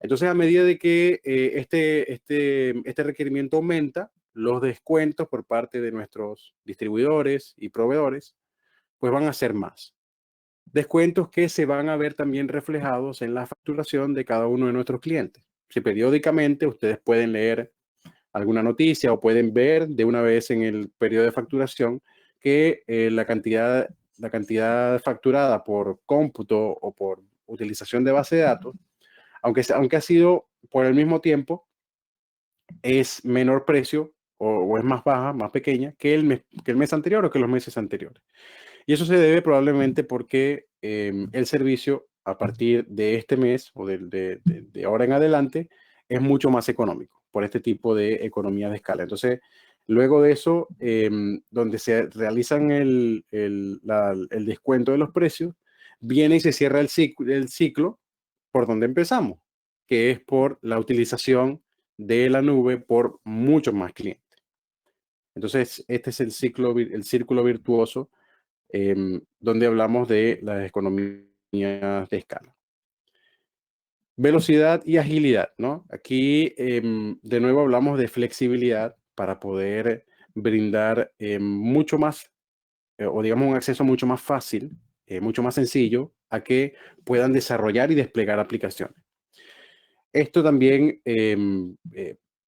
Entonces, a medida de que este requerimiento aumenta, los descuentos por parte de nuestros distribuidores y proveedores, pues van a ser más. Descuentos que se van a ver también reflejados en la facturación de cada uno de nuestros clientes. Si periódicamente ustedes pueden leer alguna noticia o pueden ver de una vez en el periodo de facturación que la cantidad facturada por cómputo o por utilización de base de datos, aunque ha sido por el mismo tiempo, es menor precio o es más baja, más pequeña que que el mes anterior o que los meses anteriores. Y eso se debe probablemente porque el servicio a partir de este mes o de ahora en adelante es mucho más económico por este tipo de economía de escala. Entonces, luego de eso, donde se realizan el descuento de los precios, viene y se cierra el ciclo por donde empezamos, que es por la utilización de la nube por muchos más clientes. Entonces, este es el círculo virtuoso donde hablamos de las economías de escala. Velocidad y agilidad, ¿no? Aquí, de nuevo, hablamos de flexibilidad para poder brindar mucho más, o digamos, un acceso mucho más fácil, mucho más sencillo a que puedan desarrollar y desplegar aplicaciones. Esto también,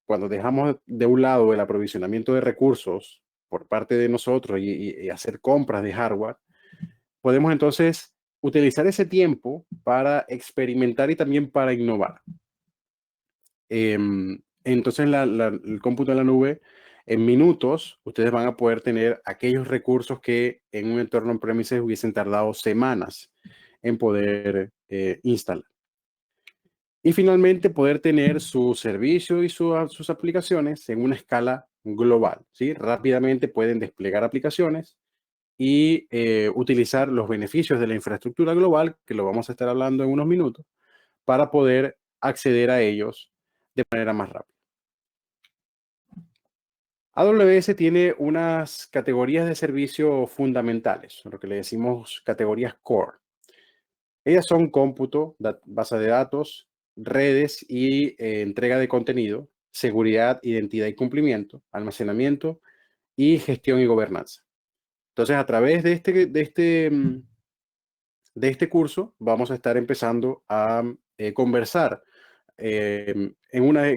cuando dejamos de un lado el aprovisionamiento de recursos por parte de nosotros y hacer compras de hardware, podemos entonces utilizar ese tiempo para experimentar y también para innovar. Entonces, el cómputo en la nube, en minutos, ustedes van a poder tener aquellos recursos que en un entorno on-premises hubiesen tardado semanas en poder instalar. Y finalmente, poder tener su servicio y sus aplicaciones en una escala global, ¿sí? Rápidamente pueden desplegar aplicaciones y utilizar los beneficios de la infraestructura global, que lo vamos a estar hablando en unos minutos, para poder acceder a ellos de manera más rápida. AWS tiene unas categorías de servicio fundamentales, lo que le decimos categorías core. Ellas son cómputo, base de datos, redes y entrega de contenido, seguridad, identidad y cumplimiento, almacenamiento y gestión y gobernanza. Entonces, a través de este curso vamos a estar empezando a conversar en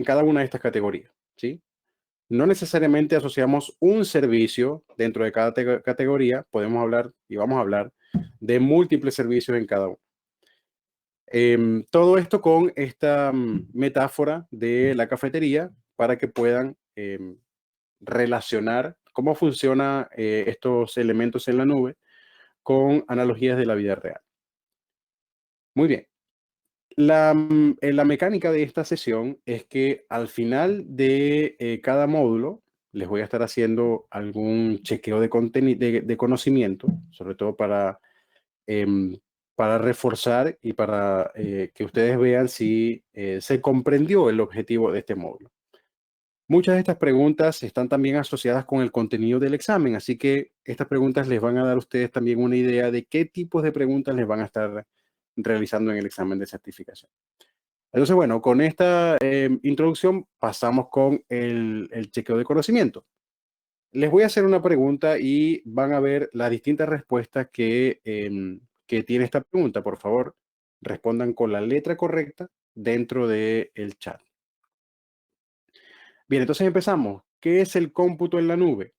cada una de estas categorías, ¿sí? No necesariamente asociamos un servicio dentro de cada categoría, podemos hablar y vamos a hablar de múltiples servicios en cada uno. Todo esto con esta metáfora de la cafetería para que puedan relacionar cómo funcionan estos elementos en la nube con analogías de la vida real. Muy bien. La mecánica de esta sesión es que al final de cada módulo les voy a estar haciendo algún chequeo de conocimiento, sobre todo em, para reforzar y para que ustedes vean si se comprendió el objetivo de este módulo. Muchas de estas preguntas están también asociadas con el contenido del examen, así que estas preguntas les van a dar a ustedes también una idea de qué tipos de preguntas les van a estar realizando en el examen de certificación. Entonces, bueno, con esta introducción pasamos con el chequeo de conocimiento. Les voy a hacer una pregunta y van a ver las distintas respuestas que tiene esta pregunta. Por favor, respondan con la letra correcta dentro del chat. Bien, entonces empezamos. ¿Qué es el cómputo en la nube?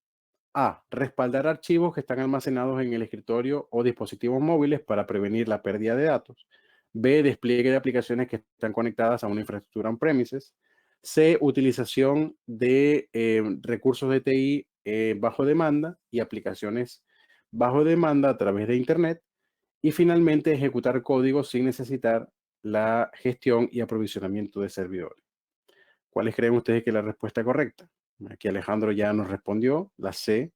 A. Respaldar archivos que están almacenados en el escritorio o dispositivos móviles para prevenir la pérdida de datos. B. Despliegue de aplicaciones que están conectadas a una infraestructura on-premises. C. Utilización de recursos de TI bajo demanda y aplicaciones bajo demanda a través de Internet. Y finalmente, ejecutar código sin necesitar la gestión y aprovisionamiento de servidores. ¿Cuáles creen ustedes que es la respuesta correcta? Aquí Alejandro ya nos respondió, la C.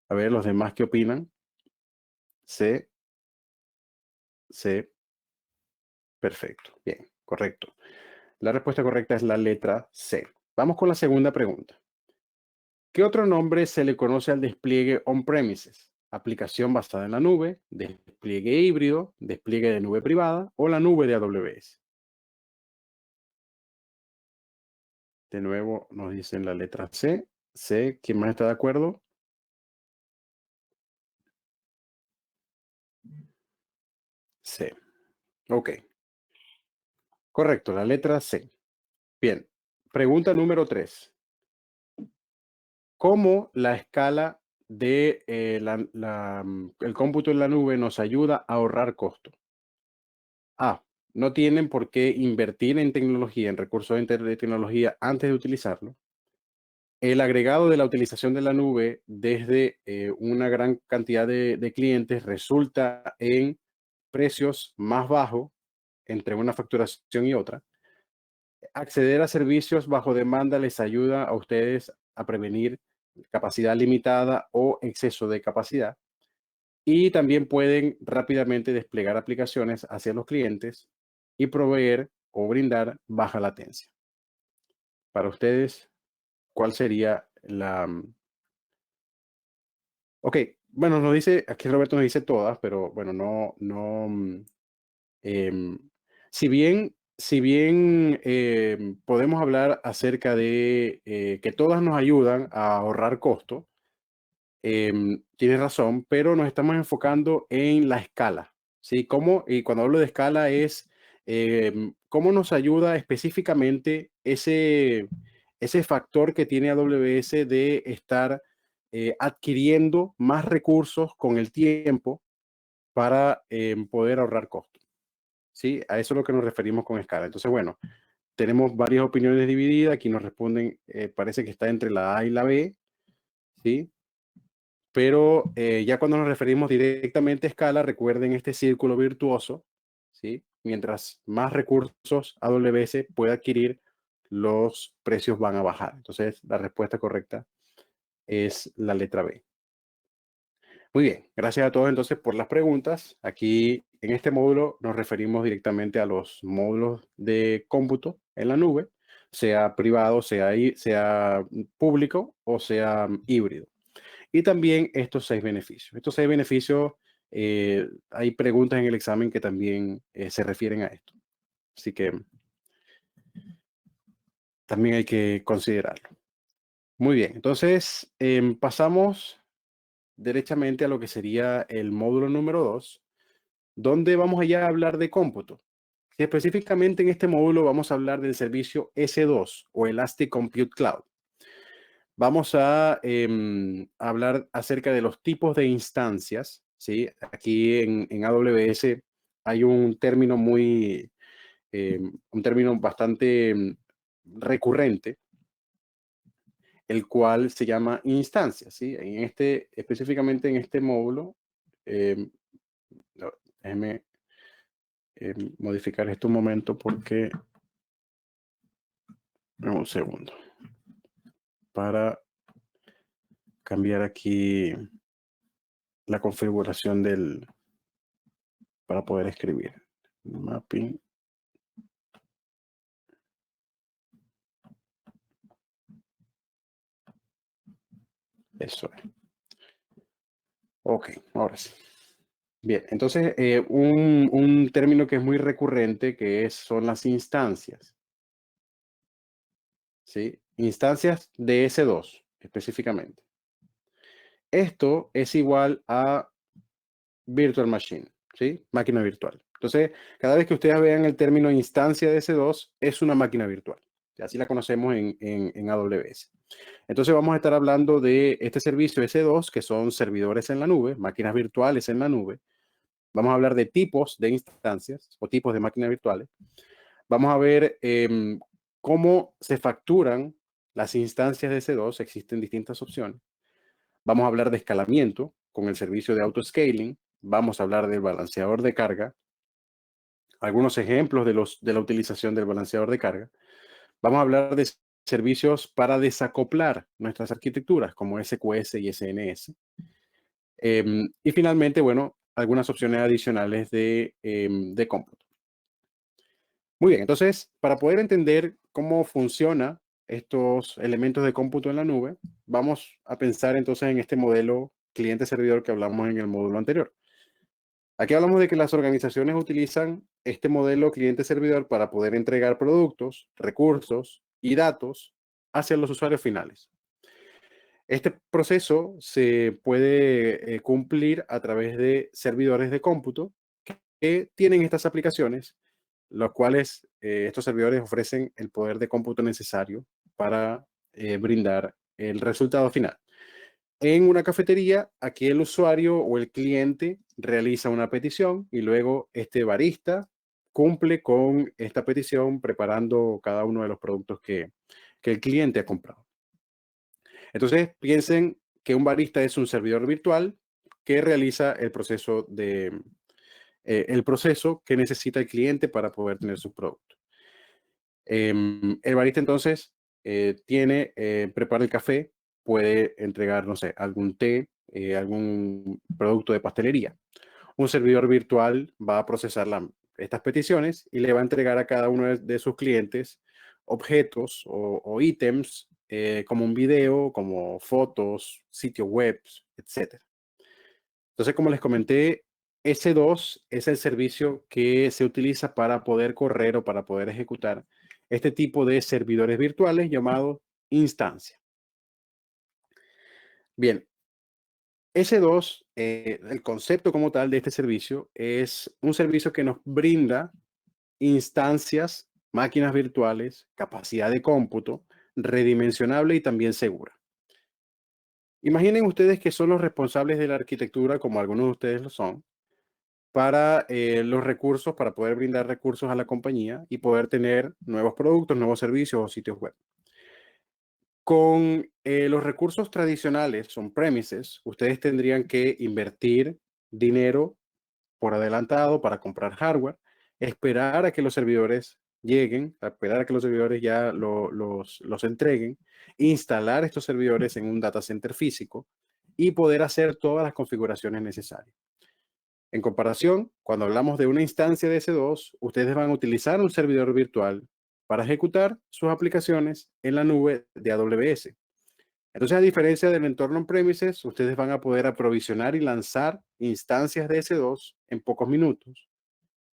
A ver, los demás, ¿qué opinan? C, C, perfecto. Bien, correcto. La respuesta correcta es la letra C. Vamos con la segunda pregunta. ¿Qué otro nombre se le conoce al despliegue on-premises? Aplicación basada en la nube, despliegue híbrido, despliegue de nube privada o la nube de AWS. De nuevo nos dicen la letra C. C, ¿quién más está de acuerdo? C. Ok. Correcto, la letra C. Bien. Pregunta número 3. ¿Cómo la escala de el cómputo en la nube nos ayuda a ahorrar costo? A. No tienen por qué invertir en tecnología, en recursos de tecnología antes de utilizarlo. El agregado de la utilización de la nube desde una gran cantidad de clientes resulta en precios más bajos entre una facturación y otra. Acceder a servicios bajo demanda les ayuda a ustedes a prevenir capacidad limitada o exceso de capacidad. Y también pueden rápidamente desplegar aplicaciones hacia los clientes y proveer o brindar baja latencia. Para ustedes, ¿cuál sería la... Ok, bueno, nos dice, aquí Roberto nos dice todas, pero bueno, em, si bien podemos hablar acerca de que todas nos ayudan a ahorrar costo, tienes razón, pero nos estamos enfocando en la escala, ¿sí? Y cuando hablo de escala es cómo nos ayuda específicamente ese factor que tiene AWS de estar adquiriendo más recursos con el tiempo para poder ahorrar costos, ¿sí? A eso es lo que nos referimos con escala. Entonces, bueno, tenemos varias opiniones divididas. Aquí nos responden, parece que está entre la A y la B, ¿sí? Pero ya cuando nos referimos directamente a escala, recuerden este círculo virtuoso, ¿sí? Mientras más recursos AWS puede adquirir, los precios van a bajar. Entonces, la respuesta correcta es la letra B. Muy bien, gracias a todos entonces por las preguntas. Aquí en este módulo nos referimos directamente a los módulos de cómputo en la nube, sea privado, sea público o sea híbrido. Y también estos 6 beneficios. Estos 6 beneficios, hay preguntas en el examen que también se refieren a esto. Así que también hay que considerarlo. Muy bien, entonces pasamos derechamente a lo que sería el módulo número 2, donde vamos allá a hablar de cómputo. Y específicamente en este módulo vamos a hablar del servicio S2 o Elastic Compute Cloud. Vamos a hablar acerca de los tipos de instancias, ¿sí? Aquí en AWS hay un término un término bastante recurrente, el cual se llama instancia, ¿sí? Específicamente en este módulo, no, déjeme modificar esto un momento porque, un segundo, para cambiar aquí la configuración para poder escribir. Mapping. Eso es. Ok, ahora sí. Bien, entonces un término que es muy recurrente son las instancias, ¿sí? Instancias de S2 específicamente. Esto es igual a virtual machine, ¿sí? Máquina virtual. Entonces, cada vez que ustedes vean el término instancia de S2, es una máquina virtual. Así la conocemos en AWS. Entonces vamos a estar hablando de este servicio S2, que son servidores en la nube, máquinas virtuales en la nube. Vamos a hablar de tipos de instancias o tipos de máquinas virtuales. Vamos a ver cómo se facturan las instancias de S2. Existen distintas opciones. Vamos a hablar de escalamiento con el servicio de autoscaling. Vamos a hablar del balanceador de carga. Algunos ejemplos de la utilización del balanceador de carga. Vamos a hablar de servicios para desacoplar nuestras arquitecturas como SQS y SNS. Y finalmente, bueno, algunas opciones adicionales de cómputo. Muy bien, entonces, para poder entender cómo funciona estos elementos de cómputo en la nube, vamos a pensar entonces en este modelo cliente-servidor que hablamos en el módulo anterior. Aquí hablamos de que las organizaciones utilizan este modelo cliente-servidor para poder entregar productos, recursos y datos hacia los usuarios finales. Este proceso se puede cumplir a través de servidores de cómputo que tienen estas aplicaciones, los cuales estos servidores ofrecen el poder de cómputo necesario para brindar el resultado final. En una cafetería, aquí el usuario o el cliente realiza una petición y luego este barista cumple con esta petición preparando cada uno de los productos que el cliente ha comprado. Entonces, piensen que un barista es un servidor virtual que realiza el proceso que necesita el cliente para poder tener sus productos. El barista entonces prepara el café, puede entregar, no sé, algún té, algún producto de pastelería. Un servidor virtual va a procesar estas peticiones y le va a entregar a cada uno de sus clientes objetos o ítems como un video, como fotos, sitios web, etcétera. Entonces, como les comenté, S2 es el servicio que se utiliza para poder correr o para poder ejecutar este tipo de servidores virtuales llamados instancia. Bien, S2, el concepto como tal de este servicio es un servicio que nos brinda instancias, máquinas virtuales, capacidad de cómputo, redimensionable y también segura. Imaginen ustedes que son los responsables de la arquitectura, como algunos de ustedes lo son, para los recursos, para poder brindar recursos a la compañía y poder tener nuevos productos, nuevos servicios o sitios web. Con los recursos tradicionales, on-premises, ustedes tendrían que invertir dinero por adelantado para comprar hardware, esperar a que los servidores lleguen, esperar a que los servidores ya los entreguen, instalar estos servidores en un data center físico y poder hacer todas las configuraciones necesarias. En comparación, cuando hablamos de una instancia de S2, ustedes van a utilizar un servidor virtual para ejecutar sus aplicaciones en la nube de AWS. Entonces, a diferencia del entorno on-premises, ustedes van a poder aprovisionar y lanzar instancias de S2 en pocos minutos,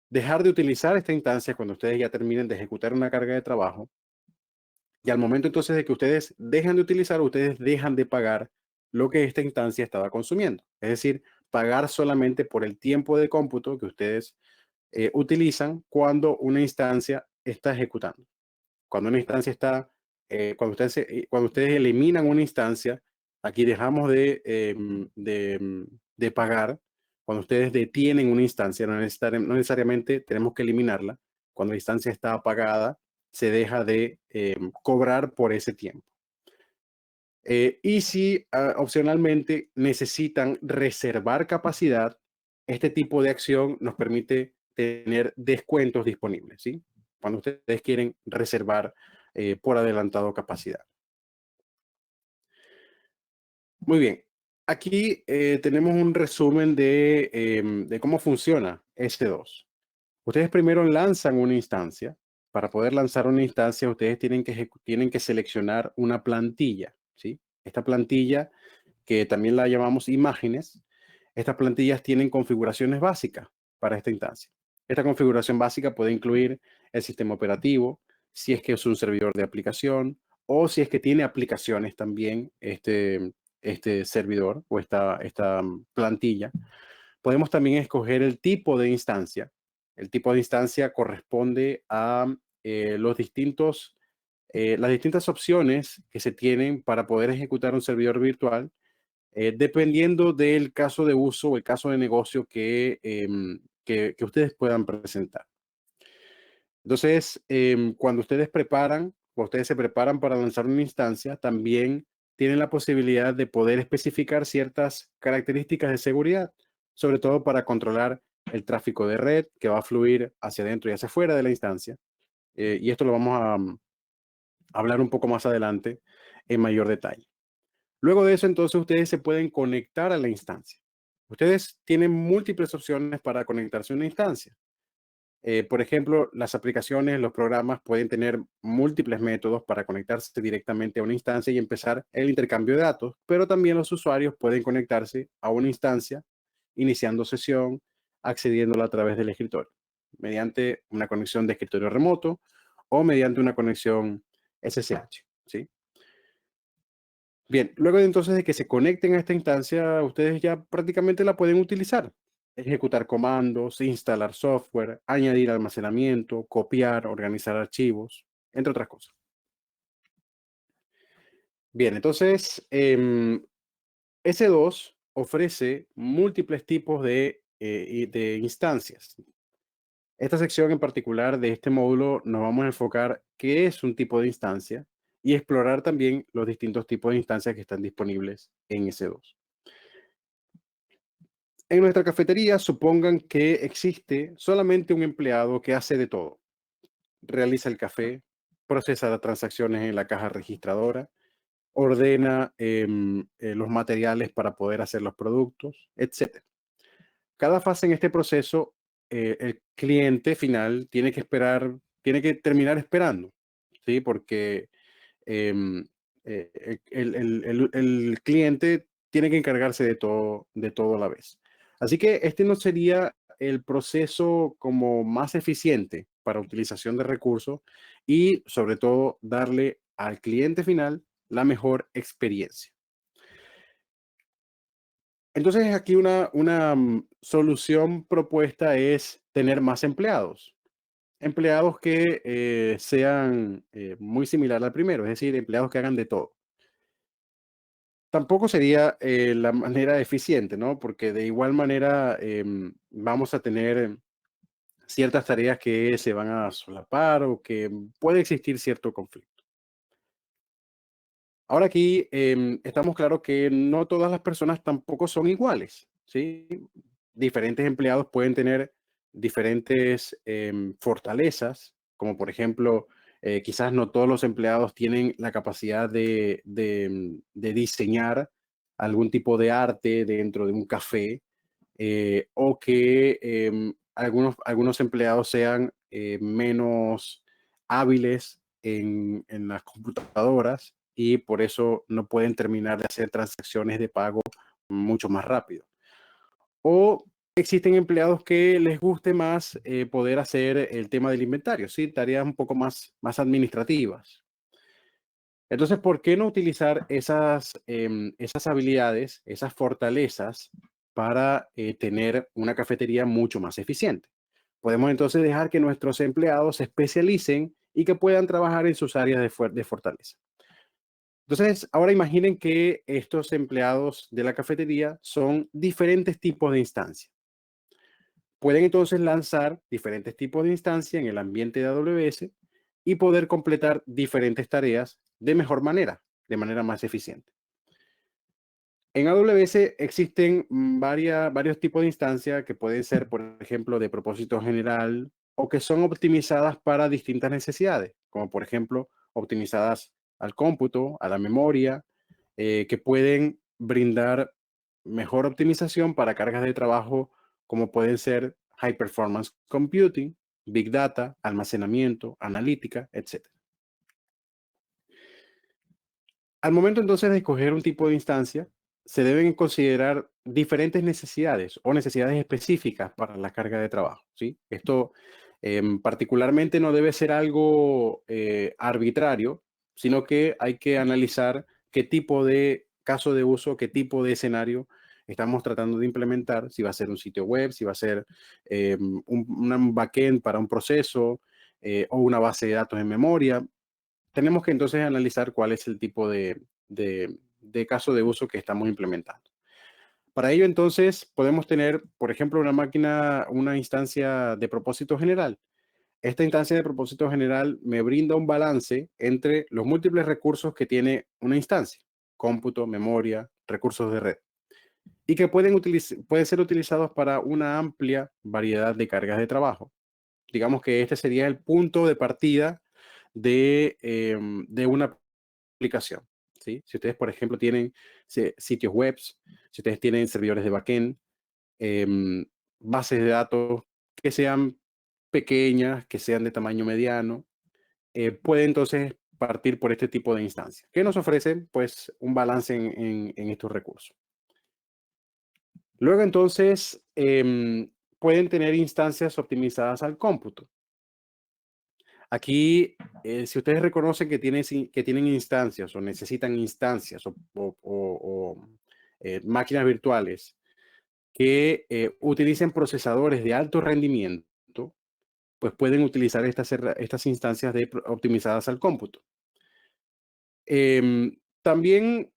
dejar de utilizar esta instancia cuando ustedes ya terminen de ejecutar una carga de trabajo, y al momento entonces de que ustedes dejan de utilizar, ustedes dejan de pagar lo que esta instancia estaba consumiendo. Es decir, pagar solamente por el tiempo de cómputo que ustedes utilizan cuando una instancia está ejecutando. Cuando una instancia está, cuando ustedes eliminan una instancia, aquí dejamos de pagar. Cuando ustedes detienen una instancia, no necesariamente tenemos que eliminarla. Cuando la instancia está apagada, se deja de cobrar por ese tiempo. Y si opcionalmente necesitan reservar capacidad, este tipo de acción nos permite tener descuentos disponibles, ¿sí? Cuando ustedes quieren reservar por adelantado capacidad. Muy bien. Aquí tenemos un resumen de cómo funciona S2. Ustedes primero lanzan una instancia. Para poder lanzar una instancia, ustedes tienen que seleccionar una plantilla, ¿sí? Esta plantilla, que también la llamamos imágenes, estas plantillas tienen configuraciones básicas para esta instancia. Esta configuración básica puede incluir el sistema operativo, si es que es un servidor de aplicación o si es que tiene aplicaciones también este servidor o esta plantilla. Podemos también escoger el tipo de instancia. El tipo de instancia corresponde a las distintas opciones que se tienen para poder ejecutar un servidor virtual, dependiendo del caso de uso o el caso de negocio que ustedes puedan presentar. Entonces, cuando ustedes se preparan para lanzar una instancia, también tienen la posibilidad de poder especificar ciertas características de seguridad, sobre todo para controlar el tráfico de red que va a fluir hacia adentro y hacia afuera de la instancia. Y esto lo vamos a hablar un poco más adelante en mayor detalle. Luego de eso, entonces, ustedes se pueden conectar a la instancia. Ustedes tienen múltiples opciones para conectarse a una instancia. Por ejemplo, las aplicaciones, los programas pueden tener múltiples métodos para conectarse directamente a una instancia y empezar el intercambio de datos, pero también los usuarios pueden conectarse a una instancia, iniciando sesión, accediéndola a través del escritorio, mediante una conexión de escritorio remoto o mediante una conexión SSH, ¿sí? Bien, luego de entonces de que se conecten a esta instancia, ustedes ya prácticamente la pueden utilizar. Ejecutar comandos, instalar software, añadir almacenamiento, copiar, organizar archivos, entre otras cosas. Bien, entonces S2 ofrece múltiples tipos de instancias. Esta sección en particular de este módulo nos vamos a enfocar qué es un tipo de instancia y explorar también los distintos tipos de instancias que están disponibles en S2. En nuestra cafetería, supongan que existe solamente un empleado que hace de todo. Realiza el café, procesa las transacciones en la caja registradora, ordena los materiales para poder hacer los productos, etc. Cada fase en este proceso, el cliente final tiene que esperar, tiene que terminar esperando, ¿sí? Porque em, el cliente tiene que encargarse de todo a la vez. Así que este no sería el proceso como más eficiente para utilización de recursos y sobre todo darle al cliente final la mejor experiencia. Entonces aquí una solución propuesta es tener más empleados. Empleados que sean muy similar al primero, es decir, empleados que hagan de todo. Tampoco sería la manera eficiente, ¿no? Porque de igual manera vamos a tener ciertas tareas que se van a solapar o que puede existir cierto conflicto. Ahora aquí estamos claros que no todas las personas tampoco son iguales, ¿sí? Diferentes empleados pueden tener diferentes fortalezas, como por ejemplo, quizás no todos los empleados tienen la capacidad de diseñar algún tipo de arte dentro de un café, o que algunos empleados sean menos hábiles en las computadoras y por eso no pueden terminar de hacer transacciones de pago mucho más rápido. O existen empleados que les guste más poder hacer el tema del inventario, ¿sí? Tareas un poco más administrativas. Entonces, ¿por qué no utilizar esas habilidades, esas fortalezas para tener una cafetería mucho más eficiente? Podemos entonces dejar que nuestros empleados se especialicen y que puedan trabajar en sus áreas de fortaleza. Entonces, ahora imaginen que estos empleados de la cafetería son diferentes tipos de instancias. Pueden entonces lanzar diferentes tipos de instancias en el ambiente de AWS y poder completar diferentes tareas de mejor manera, de manera más eficiente. En AWS existen varios tipos de instancias que pueden ser, por ejemplo, de propósito general o que son optimizadas para distintas necesidades, como por ejemplo, optimizadas al cómputo, a la memoria, que pueden brindar mejor optimización para cargas de trabajo como pueden ser High Performance Computing, Big Data, almacenamiento, analítica, etc. Al momento entonces de escoger un tipo de instancia, se deben considerar diferentes necesidades o necesidades específicas para la carga de trabajo, ¿sí? Esto particularmente no debe ser algo arbitrario, sino que hay que analizar qué tipo de caso de uso, qué tipo de escenario estamos tratando de implementar, si va a ser un sitio web, si va a ser un backend para un proceso o una base de datos en memoria. Tenemos que entonces analizar cuál es el tipo de caso de uso que estamos implementando. Para ello, entonces, podemos tener, por ejemplo, una instancia de propósito general. Esta instancia de propósito general me brinda un balance entre los múltiples recursos que tiene una instancia, cómputo, memoria, recursos de red, y que pueden ser utilizados para una amplia variedad de cargas de trabajo. Digamos que este sería el punto de partida de una aplicación, ¿sí? Si ustedes, por ejemplo, tienen sitios web, si ustedes tienen servidores de backend, bases de datos que sean pequeñas, que sean de tamaño mediano, puede entonces partir por este tipo de instancias, que nos ofrecen pues un balance en estos recursos. Luego entonces pueden tener instancias optimizadas al cómputo. Aquí, si ustedes reconocen que tienen instancias o necesitan instancias o máquinas virtuales que utilicen procesadores de alto rendimiento, pues pueden utilizar estas instancias optimizadas al cómputo. También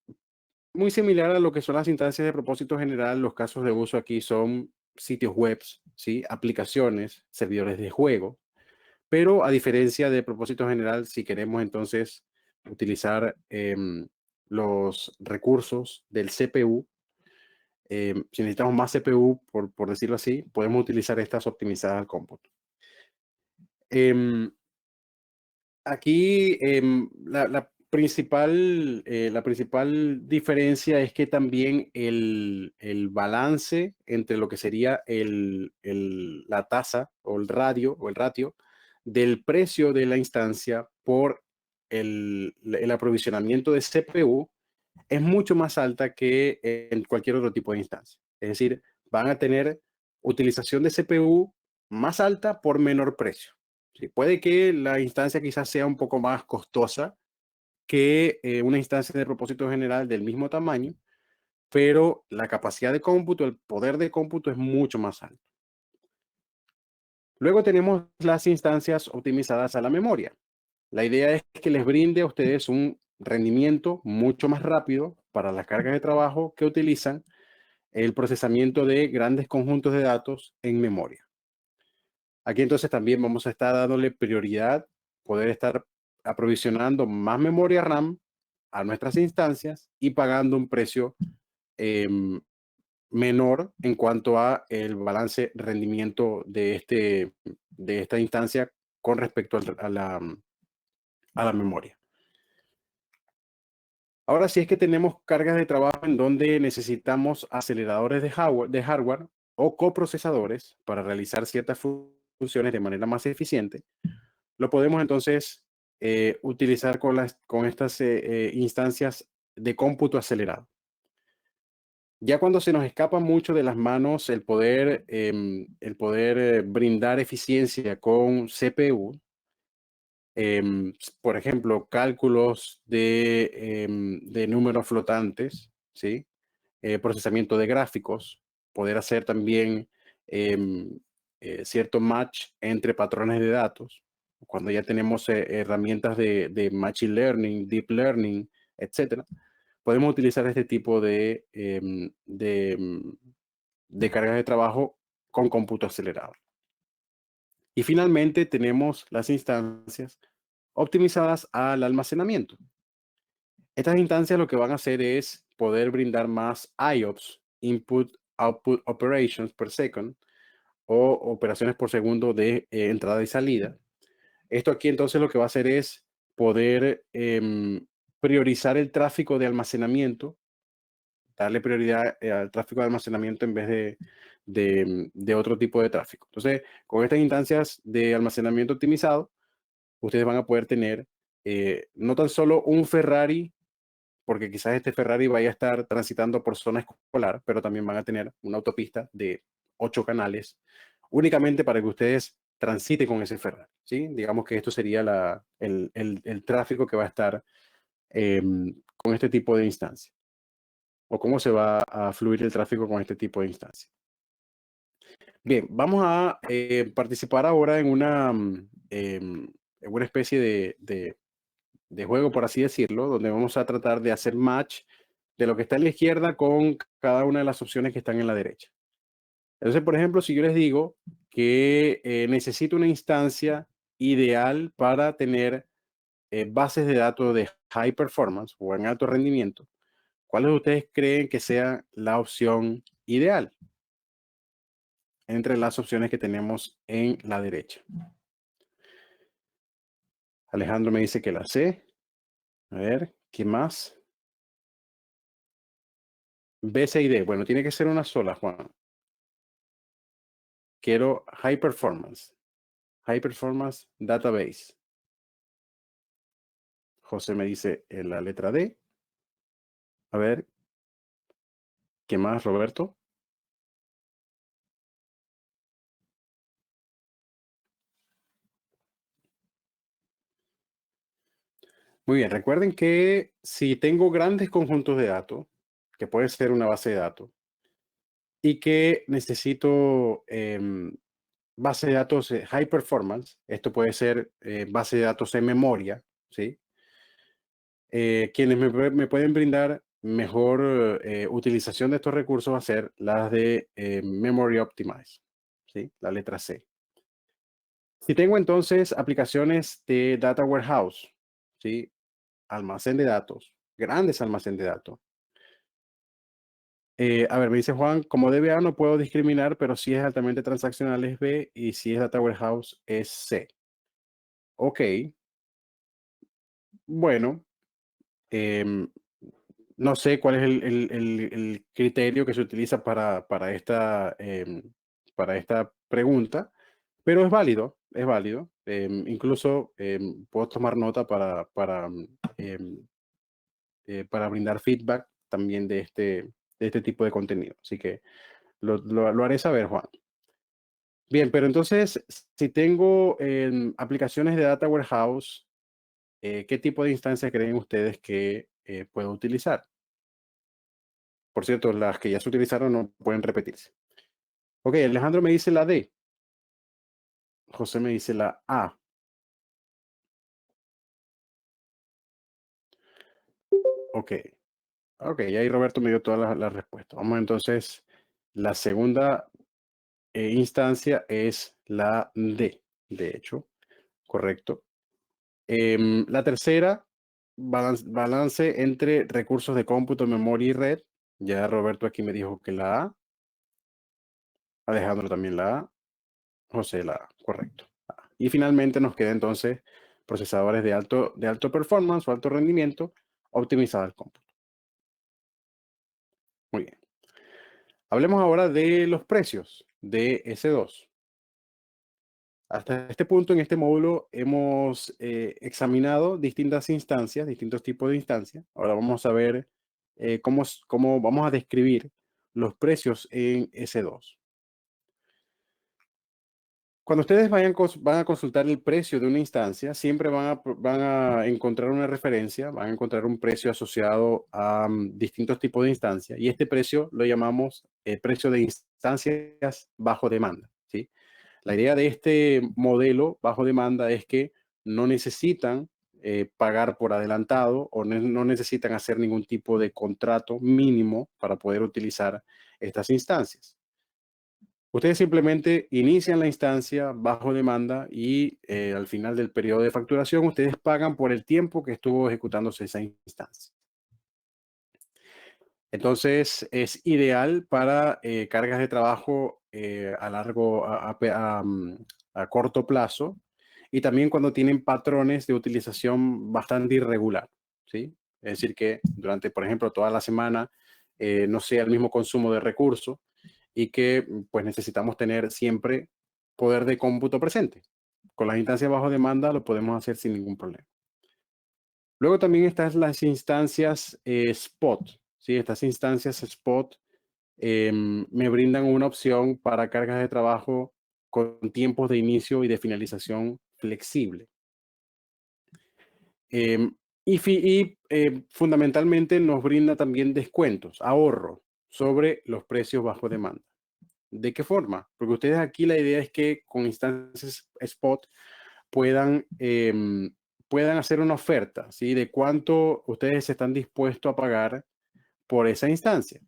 muy similar a lo que son las instancias de propósito general, los casos de uso aquí son sitios web, ¿sí? Aplicaciones, servidores de juego, pero a diferencia de propósito general, si queremos entonces utilizar los recursos del CPU, si necesitamos más CPU, por decirlo así, podemos utilizar estas optimizadas al cómputo. Aquí la principal diferencia es que también el balance entre lo que sería la tasa o el ratio del precio de la instancia por el aprovisionamiento de CPU es mucho más alta que en cualquier otro tipo de instancia. Es decir, van a tener utilización de CPU más alta por menor precio. Sí, puede que la instancia quizás sea un poco más costosa que una instancia de propósito general del mismo tamaño, pero la capacidad de cómputo, el poder de cómputo es mucho más alto. Luego tenemos las instancias optimizadas a la memoria. La idea es que les brinde a ustedes un rendimiento mucho más rápido para las cargas de trabajo que utilizan el procesamiento de grandes conjuntos de datos en memoria. Aquí entonces también vamos a estar dándole prioridad, poder estar aprovisionando más memoria RAM a nuestras instancias y pagando un precio menor en cuanto a el balance rendimiento de esta instancia con respecto a la memoria. Ahora sí es que tenemos cargas de trabajo en donde necesitamos aceleradores de hardware o coprocesadores para realizar ciertas funciones de manera más eficiente. Lo podemos entonces utilizar con estas instancias de cómputo acelerado. Ya cuando se nos escapa mucho de las manos el poder brindar eficiencia con CPU, por ejemplo, cálculos de números flotantes, ¿sí? Procesamiento de gráficos, poder hacer también cierto match entre patrones de datos, cuando ya tenemos herramientas de machine learning, deep learning, etcétera, podemos utilizar este tipo de cargas de trabajo con cómputo acelerado. Y finalmente tenemos las instancias optimizadas al almacenamiento. Estas instancias lo que van a hacer es poder brindar más IOPS, Input Output Operations per Second, o operaciones por segundo de entrada y salida. Esto aquí entonces lo que va a hacer es poder priorizar el tráfico de almacenamiento, darle prioridad al tráfico de almacenamiento en vez de otro tipo de tráfico. Entonces, con estas instancias de almacenamiento optimizado, ustedes van a poder tener no tan solo un Ferrari, porque quizás este Ferrari vaya a estar transitando por zona escolar, pero también van a tener una autopista de 8 canales únicamente para que ustedes transiten con ese Ferrari, ¿sí? Digamos que esto sería el tráfico que va a estar con este tipo de instancia, o cómo se va a fluir el tráfico con este tipo de instancia. Bien, vamos a participar ahora en una especie de juego, por así decirlo, donde vamos a tratar de hacer match de lo que está en la izquierda con cada una de las opciones que están en la derecha. Entonces, por ejemplo, si yo les digo que necesito una instancia ideal para tener bases de datos de high performance o en alto rendimiento, ¿cuáles de ustedes creen que sea la opción ideal entre las opciones que tenemos en la derecha? Alejandro me dice que la C. A ver, ¿qué más? B, C y D. Bueno, tiene que ser una sola, Juan. Quiero High Performance Database. José me dice en la letra D. A ver, ¿qué más, Roberto? Muy bien, recuerden que si tengo grandes conjuntos de datos, que puede ser una base de datos, y que necesito base de datos high performance, esto puede ser base de datos en memoria, ¿sí? Quienes me pueden brindar mejor utilización de estos recursos va a ser las de Memory Optimize, ¿sí? La letra C. Si tengo entonces aplicaciones de Data Warehouse, ¿sí? Almacén de datos, grandes almacén de datos. A ver, me dice Juan, como DBA no puedo discriminar, pero si es altamente transaccional es B y si es Data Warehouse es C. Ok, bueno, em, no sé cuál es el criterio que se utiliza para esta pregunta, pero es válido, es válido. Incluso puedo tomar nota em, para brindar feedback también de este tipo de contenido. Así que lo haré saber, Juan. Bien, pero entonces, si tengo aplicaciones de Data Warehouse, ¿qué tipo de instancia creen ustedes que puedo utilizar? Por cierto, las que ya se utilizaron no pueden repetirse. Ok, Alejandro me dice la D. José me dice la A. Ok, ok, y ahí Roberto me dio todas las respuestas. Vamos entonces, la segunda instancia es la D, de hecho, correcto. La tercera, balance entre recursos de cómputo, memoria y red. Ya Roberto aquí me dijo que la A. Alejandro también la A. José la A, correcto. Y finalmente nos queda entonces procesadores de alto performance o alto rendimiento optimizado al cómputo. Muy bien. Hablemos ahora de los precios de S2. Hasta este punto, en este módulo, hemos examinado distintas instancias, distintos tipos de instancias. Ahora vamos a ver cómo vamos a describir los precios en S2. Cuando ustedes van a consultar el precio de una instancia, siempre van a encontrar una referencia, van a encontrar un precio asociado a distintos tipos de instancias. Y este precio lo llamamos precio de instancias bajo demanda, ¿sí? La idea de este modelo bajo demanda es que no necesitan pagar por adelantado o no necesitan hacer ningún tipo de contrato mínimo para poder utilizar estas instancias. Ustedes simplemente inician la instancia bajo demanda y al final del periodo de facturación ustedes pagan por el tiempo que estuvo ejecutándose esa instancia. Entonces es ideal para cargas de trabajo a largo, a corto plazo y también cuando tienen patrones de utilización bastante irregular, ¿sí? Es decir, que durante, por ejemplo, toda la semana no sea el mismo consumo de recursos y que pues necesitamos tener siempre poder de cómputo presente. Con las instancias bajo demanda lo podemos hacer sin ningún problema. Luego también están las instancias spot, ¿sí? Estas instancias spot me brindan una opción para cargas de trabajo con tiempos de inicio y de finalización flexible. Em, fundamentalmente nos brinda también descuentos, ahorro sobre los precios bajo demanda. ¿De qué forma? Porque ustedes aquí la idea es que con instancias spot puedan, puedan hacer una oferta, ¿sí? De cuánto ustedes están dispuestos a pagar por esa instancia.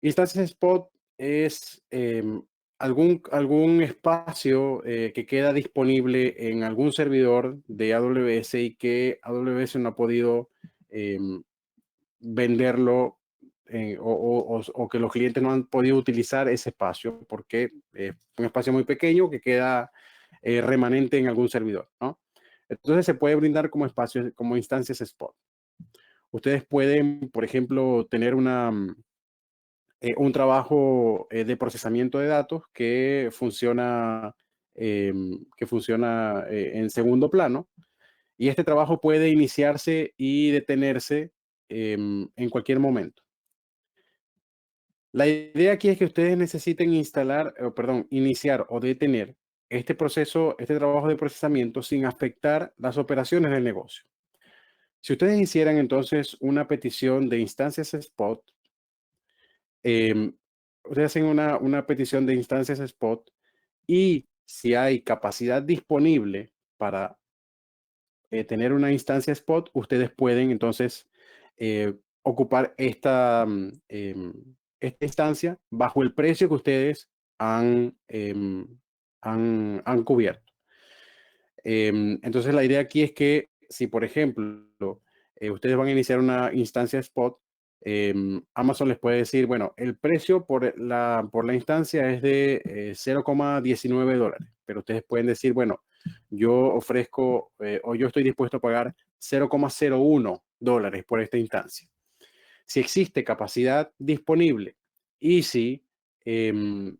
Instancias spot es algún espacio que queda disponible en algún servidor de AWS y que AWS no ha podido venderlo o que los clientes no han podido utilizar ese espacio porque es un espacio muy pequeño que queda remanente en algún servidor, ¿no? Entonces se puede brindar como espacios, como instancias spot. Ustedes pueden, por ejemplo, tener un trabajo de procesamiento de datos que funciona en segundo plano y este trabajo puede iniciarse y detenerse en cualquier momento. La idea aquí es que ustedes necesiten iniciar o detener este proceso, este trabajo de procesamiento sin afectar las operaciones del negocio. Si ustedes hicieran entonces una petición de instancias spot, em, ustedes hacen una petición de instancias spot y si hay capacidad disponible para tener una instancia spot, ustedes pueden entonces ocupar esta instancia bajo el precio que ustedes han cubierto. Entonces, la idea aquí es que si, por ejemplo, ustedes van a iniciar una instancia spot, Amazon les puede decir, bueno, el precio por la instancia es de $0,19, pero ustedes pueden decir, bueno, yo ofrezco o yo estoy dispuesto a pagar $0,01 por esta instancia. Si existe capacidad disponible y si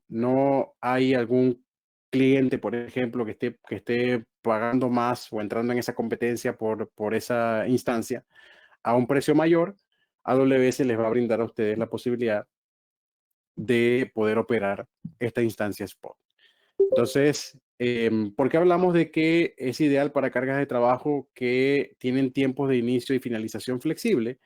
no hay algún cliente, por ejemplo, que esté pagando más o entrando en esa competencia por esa instancia a un precio mayor, AWS les va a brindar a ustedes la posibilidad de poder operar esta instancia spot. Entonces, ¿por qué hablamos de que es ideal para cargas de trabajo que tienen tiempos de inicio y finalización flexible?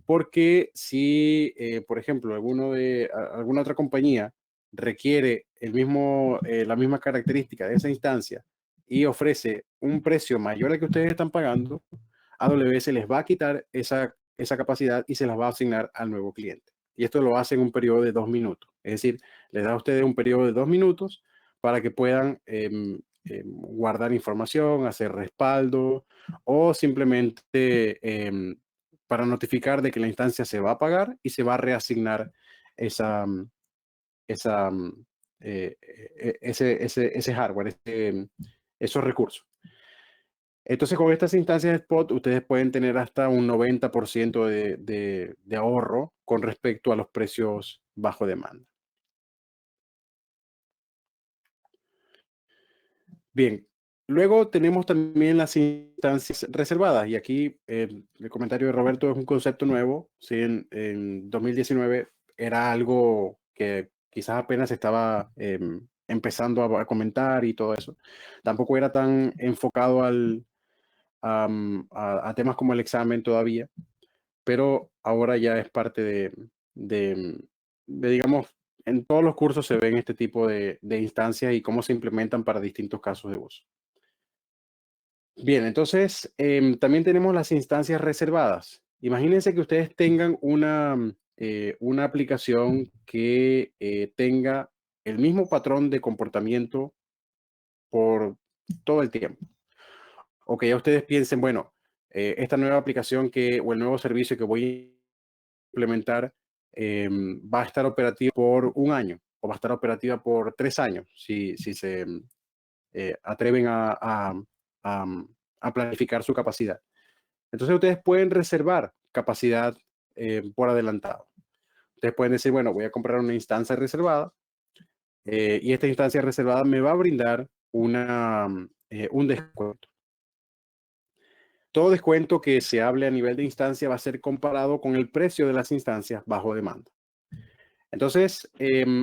Porque si, por ejemplo, alguna otra compañía requiere la misma característica de esa instancia y ofrece un precio mayor al que ustedes están pagando, AWS les va a quitar esa capacidad y se las va a asignar al nuevo cliente. Y esto lo hace en un periodo de 2 minutos. Es decir, les da a ustedes un periodo de 2 minutos para que puedan guardar información, hacer respaldo o simplemente para notificar de que la instancia se va a pagar y se va a reasignar esa, esa, ese hardware, esos recursos. Entonces, con estas instancias de spot, ustedes pueden tener hasta un 90% de ahorro con respecto a los precios bajo demanda. Bien, luego tenemos también las instancias reservadas y aquí el comentario de Roberto es un concepto nuevo. Sí, en 2019 era algo que quizás apenas estaba empezando a comentar y todo eso. Tampoco era tan enfocado a temas como el examen todavía, pero ahora ya es parte de, digamos, en todos los cursos se ven este tipo de instancias y cómo se implementan para distintos casos de uso. Bien, entonces también tenemos las instancias reservadas. Imagínense que ustedes tengan una aplicación que tenga el mismo patrón de comportamiento por todo el tiempo. O que ya ustedes piensen, bueno, esta nueva aplicación o el nuevo servicio que voy a implementar va a estar operativa por un año o va a estar operativa por 3 años si se atreven a, a planificar su capacidad. Entonces ustedes pueden reservar capacidad por adelantado. Ustedes pueden decir, bueno, voy a comprar una instancia reservada y esta instancia reservada me va a brindar un descuento. Todo descuento que se hable a nivel de instancia va a ser comparado con el precio de las instancias bajo demanda. Entonces,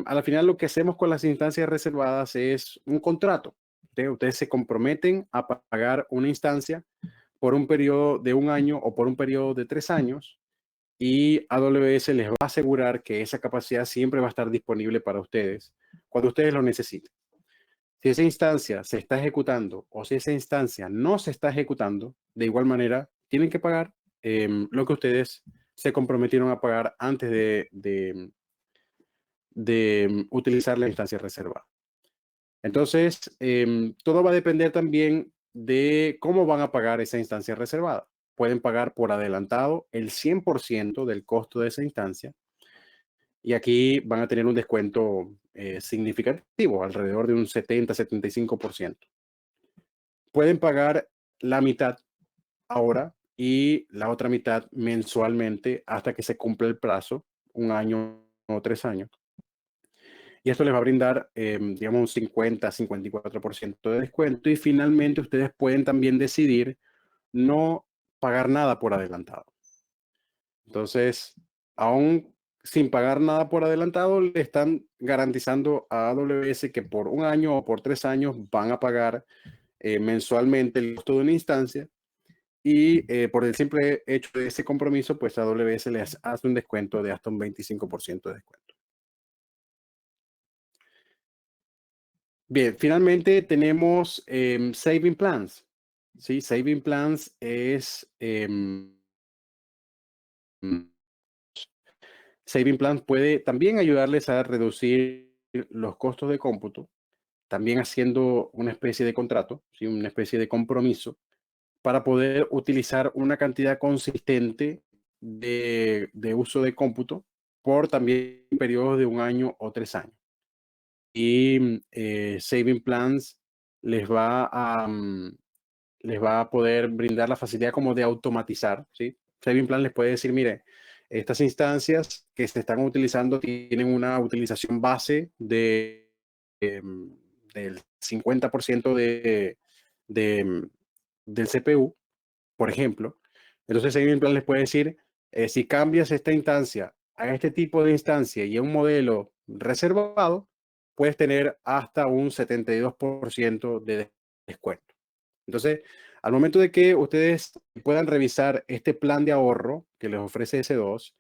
a la final lo que hacemos con las instancias reservadas es un contrato. Ustedes se comprometen a pagar una instancia por un periodo de un año o por un periodo de 3 años y AWS les va a asegurar que esa capacidad siempre va a estar disponible para ustedes cuando ustedes lo necesiten. Si esa instancia se está ejecutando o si esa instancia no se está ejecutando, de igual manera tienen que pagar lo que ustedes se comprometieron a pagar antes de utilizar la instancia reservada. Entonces, todo va a depender también de cómo van a pagar esa instancia reservada. Pueden pagar por adelantado el 100% del costo de esa instancia y aquí van a tener un descuento significativo, alrededor de un 70-75%. Pueden pagar la mitad ahora y la otra mitad mensualmente hasta que se cumpla el plazo, un año o 3 años. Y esto les va a brindar, digamos, un 50-54% de descuento. Y finalmente ustedes pueden también decidir no pagar nada por adelantado. Entonces, aún sin pagar nada por adelantado, le están garantizando a AWS que por un año o por 3 años van a pagar mensualmente el costo de una instancia y por el simple hecho de ese compromiso, pues AWS les hace un descuento de hasta un 25% de descuento. Bien, finalmente tenemos Saving Plans. ¿Sí? Saving Plans es Saving Plans puede también ayudarles a reducir los costos de cómputo, también haciendo una especie de contrato, ¿sí? Una especie de compromiso para poder utilizar una cantidad consistente de uso de cómputo por también periodos de un año o 3 años. Y Saving Plans les va les va a poder brindar la facilidad como de automatizar, ¿sí? Saving Plan les puede decir, mire, estas instancias que se están utilizando tienen una utilización base del 50% de, del CPU, por ejemplo. Entonces, Saving Plan les puede decir, si cambias esta instancia a este tipo de instancia y a un modelo reservado, puedes tener hasta un 72% de descuento. Entonces, al momento de que ustedes puedan revisar este plan de ahorro que les ofrece S2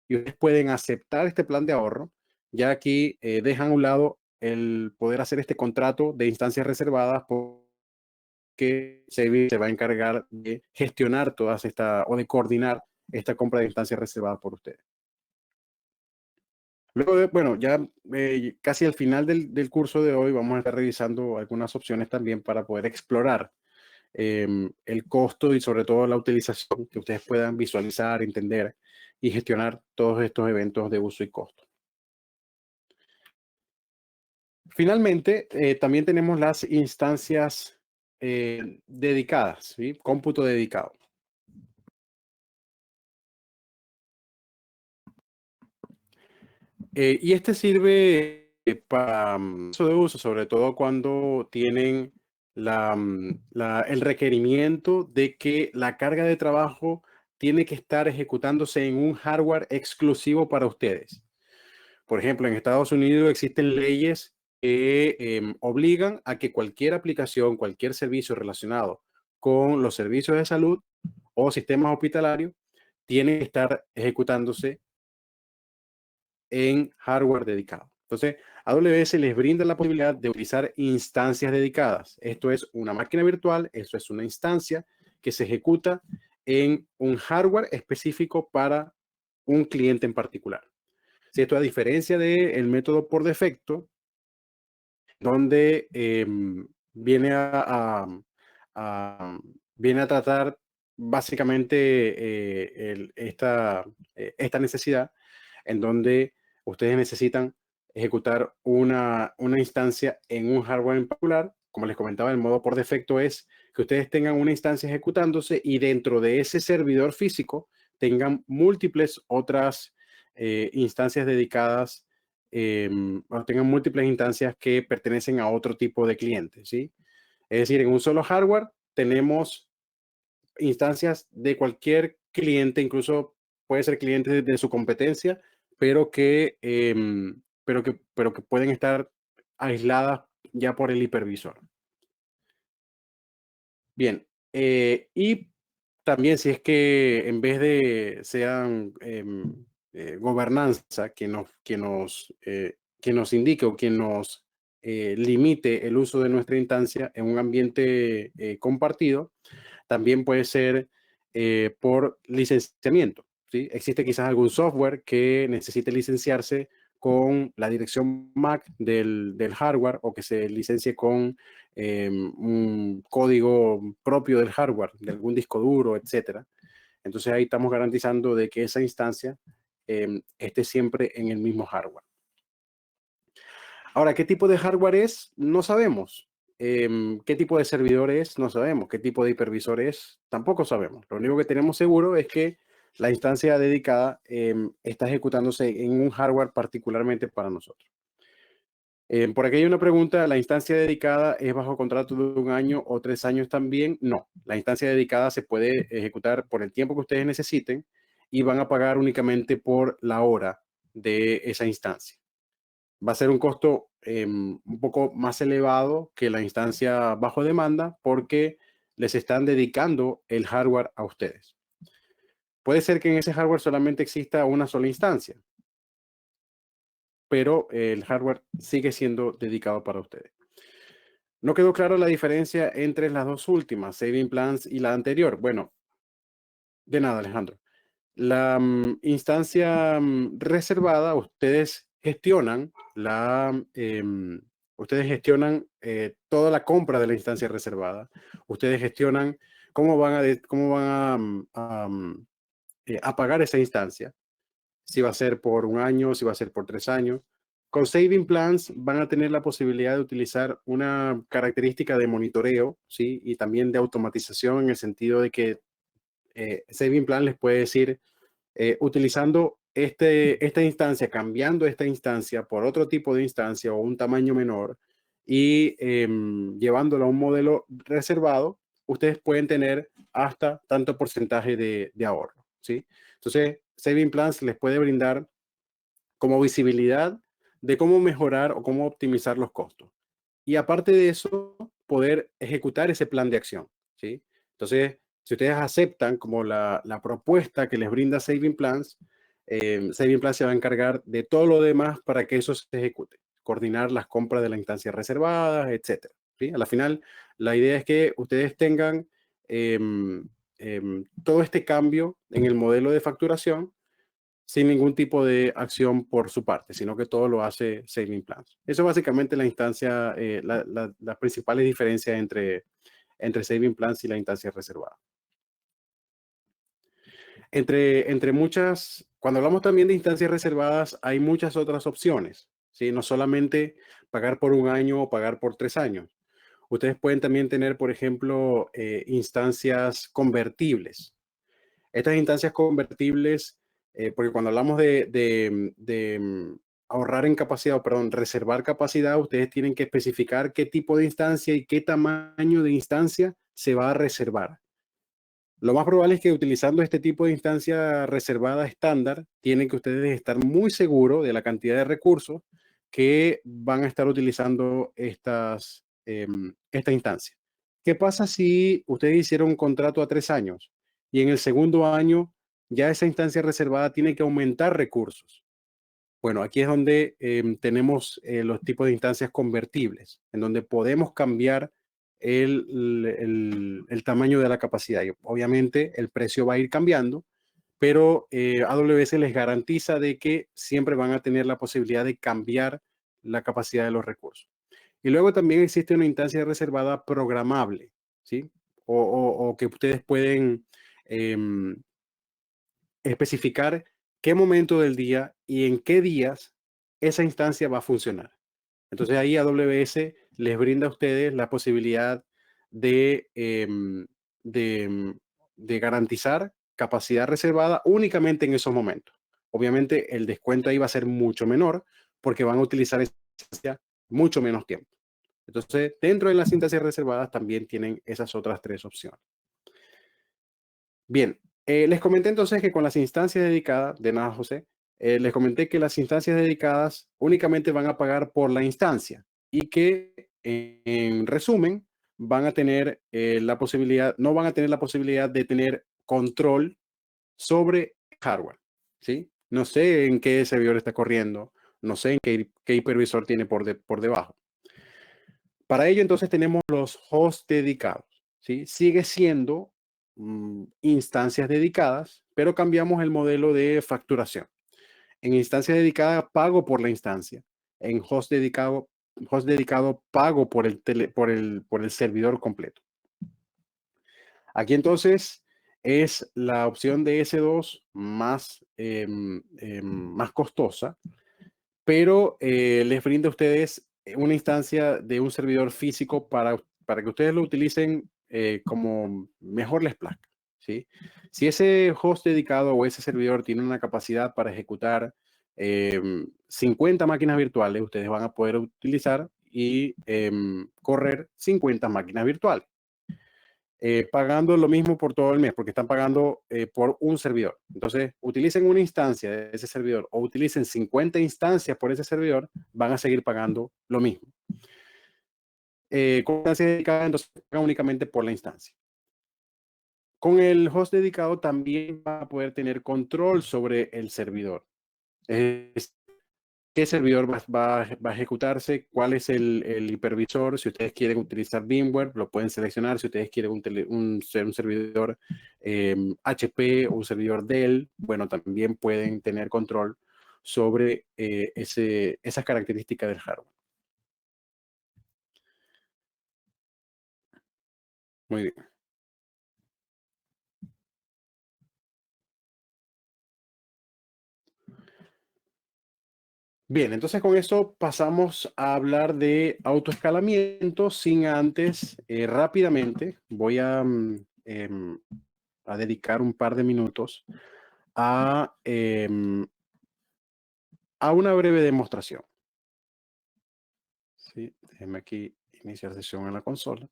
y ustedes pueden aceptar este plan de ahorro, ya aquí dejan a un lado el poder hacer este contrato de instancias reservadas porque se va a encargar de gestionar todas estas o de coordinar esta compra de instancias reservadas por ustedes. Luego de, bueno, ya casi al final del curso de hoy vamos a estar revisando algunas opciones también para poder explorar el costo y sobre todo la utilización, que ustedes puedan visualizar, entender y gestionar todos estos eventos de uso y costo. Finalmente, también tenemos las instancias dedicadas, ¿sí? Cómputo dedicado. Y este sirve para uso de uso, sobre todo cuando tienen el requerimiento de que la carga de trabajo tiene que estar ejecutándose en un hardware exclusivo para ustedes. Por ejemplo, en Estados Unidos existen leyes que obligan a que cualquier aplicación, cualquier servicio relacionado con los servicios de salud o sistemas hospitalarios tiene que estar ejecutándose en hardware dedicado. Entonces, AWS les brinda la posibilidad de utilizar instancias dedicadas. Esto es una máquina virtual, esto es una instancia que se ejecuta en un hardware específico para un cliente en particular. Si esto a diferencia del método por defecto, donde viene a- viene a tratar básicamente esta necesidad en donde ustedes necesitan ejecutar una instancia en un hardware en particular. Como les comentaba, el modo por defecto es que ustedes tengan una instancia ejecutándose y dentro de ese servidor físico tengan múltiples otras instancias dedicadas o tengan múltiples instancias que pertenecen a otro tipo de clientes, ¿sí? Es decir, en un solo hardware tenemos instancias de cualquier cliente, incluso puede ser cliente de su competencia, pero que pueden estar aisladas ya por el hipervisor. Bien, y también si es que en vez de sean gobernanza que nos indique o que nos limite el uso de nuestra instancia en un ambiente compartido, también puede ser por licenciamiento, ¿sí? Existe quizás algún software que necesite licenciarse con la dirección MAC del hardware o que se licencie con un código propio del hardware, de algún disco duro, etcétera. Entonces ahí estamos garantizando de que esa instancia esté siempre en el mismo hardware. Ahora, ¿qué tipo de hardware es? No sabemos. ¿Qué tipo de servidor es? No sabemos. ¿Qué tipo de hipervisor es? Tampoco sabemos. Lo único que tenemos seguro es que la instancia dedicada está ejecutándose en un hardware particularmente para nosotros. Por aquí hay una pregunta, ¿la instancia dedicada es bajo contrato de un año o 3 años también? No, la instancia dedicada se puede ejecutar por el tiempo que ustedes necesiten y van a pagar únicamente por la hora de esa instancia. Va a ser un costo un poco más elevado que la instancia bajo demanda porque les están dedicando el hardware a ustedes. Puede ser que en ese hardware solamente exista una sola instancia, pero el hardware sigue siendo dedicado para ustedes. No quedó claro la diferencia entre las dos últimas, Saving Plans y la anterior. Bueno, de nada, Alejandro. La instancia reservada, ustedes gestionan toda la compra de la instancia reservada. Ustedes gestionan cómo van a pagar esa instancia. Si va a ser por un año, si va a ser por 3 años. Con Saving Plans van a tener la posibilidad de utilizar una característica de monitoreo, ¿sí? Y también de automatización en el sentido de que Saving Plan les puede decir, utilizando esta instancia, cambiando esta instancia por otro tipo de instancia o un tamaño menor y llevándola a un modelo reservado, ustedes pueden tener hasta tanto porcentaje de ahorro, ¿sí? Entonces, Saving Plans les puede brindar como visibilidad de cómo mejorar o cómo optimizar los costos. Y aparte de eso, poder ejecutar ese plan de acción, ¿sí? Entonces, si ustedes aceptan como la propuesta que les brinda Saving Plans, Saving Plans se va a encargar de todo lo demás para que eso se ejecute, coordinar las compras de las instancias reservadas, etcétera, ¿sí? A la final, la idea es que ustedes tengan todo este cambio en el modelo de facturación sin ningún tipo de acción por su parte, sino que todo lo hace Saving Plans. Eso es básicamente la instancia, las principales diferencias entre Saving Plans y la instancia reservada. Entre muchas, cuando hablamos también de instancias reservadas, hay muchas otras opciones, ¿sí? No solamente pagar por un año o pagar por 3 años. Ustedes pueden también tener, por ejemplo, instancias convertibles. Estas instancias convertibles, porque cuando hablamos de ahorrar en capacidad, o perdón, reservar capacidad, ustedes tienen que especificar qué tipo de instancia y qué tamaño de instancia se va a reservar. Lo más probable es que utilizando este tipo de instancia reservada estándar, tienen que ustedes estar muy seguros de la cantidad de recursos que van a estar utilizando esta instancia. ¿Qué pasa si ustedes hicieron un contrato a 3 años y en el segundo año ya esa instancia reservada tiene que aumentar recursos? Bueno, aquí es donde tenemos los tipos de instancias convertibles, en donde podemos cambiar el tamaño de la capacidad. Y obviamente el precio va a ir cambiando, pero AWS les garantiza de que siempre van a tener la posibilidad de cambiar la capacidad de los recursos. Y luego también existe una instancia reservada programable, ¿sí? O que ustedes pueden em, especificar qué momento del día y en qué días esa instancia va a funcionar. Entonces ahí AWS les brinda a ustedes la posibilidad de, de, em, de garantizar capacidad reservada únicamente en esos momentos. Obviamente el descuento ahí va a ser mucho menor porque van a utilizar esa instancia mucho menos tiempo. Entonces, dentro de las instancias reservadas también tienen esas otras 3 opciones. Bien, les comenté entonces que con las instancias dedicadas, de nada, José, les comenté que las instancias dedicadas únicamente van a pagar por la instancia y que en resumen van a tener la posibilidad, no van a tener la posibilidad de tener control sobre hardware, ¿sí? No sé en qué servidor está corriendo, no sé en qué hipervisor tiene por debajo. Para ello entonces tenemos los hosts dedicados, ¿sí? Sigue siendo instancias dedicadas, pero cambiamos el modelo de facturación. En instancia dedicada pago por la instancia. En host dedicado pago por el servidor completo. Aquí entonces es la opción de S2 más costosa, pero les brinda a ustedes una instancia de un servidor físico para que ustedes lo utilicen como mejor les plazca, ¿sí? Si ese host dedicado o ese servidor tiene una capacidad para ejecutar 50 máquinas virtuales, ustedes van a poder utilizar y correr 50 máquinas virtuales. pagando lo mismo por todo el mes, porque están pagando por un servidor. Entonces, utilicen una instancia de ese servidor o utilicen 50 instancias por ese servidor, van a seguir pagando lo mismo. Con instancia dedicada, entonces pagan únicamente por la instancia. Con el host dedicado también va a poder tener control sobre el servidor. ¿Qué servidor va a ejecutarse? ¿Cuál es el hipervisor? Si ustedes quieren utilizar VMware, lo pueden seleccionar. Si ustedes quieren un servidor HP o un servidor Dell, bueno, también pueden tener control sobre esas características del hardware. Muy bien. Bien, entonces con eso pasamos a hablar de autoescalamiento sin antes, rápidamente, voy a dedicar un par de minutos a una breve demostración. ¿Sí? Déjenme aquí iniciar sesión en la consola.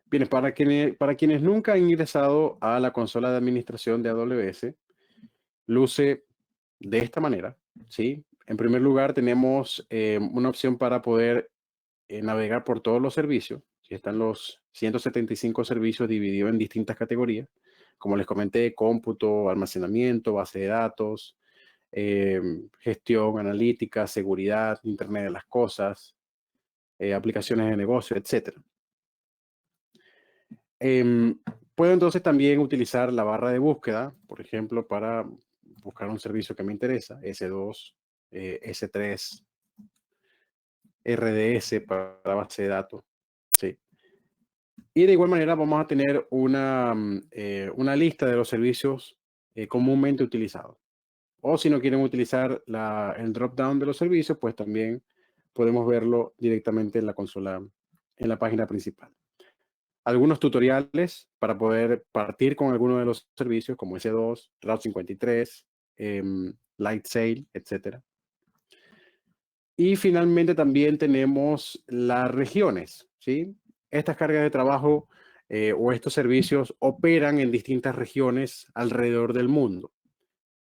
Bien, para quienes nunca han ingresado a la consola de administración de AWS, luce de esta manera. ¿Sí? En primer lugar, tenemos una opción para poder navegar por todos los servicios. Están los 175 servicios divididos en distintas categorías. Como les comenté, cómputo, almacenamiento, base de datos, gestión, analítica, seguridad, Internet de las cosas, aplicaciones de negocio, etc. Puedo entonces también utilizar la barra de búsqueda, por ejemplo, para buscar un servicio que me interesa, S2, S3, RDS para base de datos. Sí. Y de igual manera vamos a tener una lista de los servicios comúnmente utilizados. O si no quieren utilizar el drop-down de los servicios, pues también podemos verlo directamente en la consola, en la página principal. Algunos tutoriales para poder partir con alguno de los servicios como S2, Route 53, Lightsail, etc. Y finalmente también tenemos las regiones, ¿sí? Estas cargas de trabajo o estos servicios operan en distintas regiones alrededor del mundo.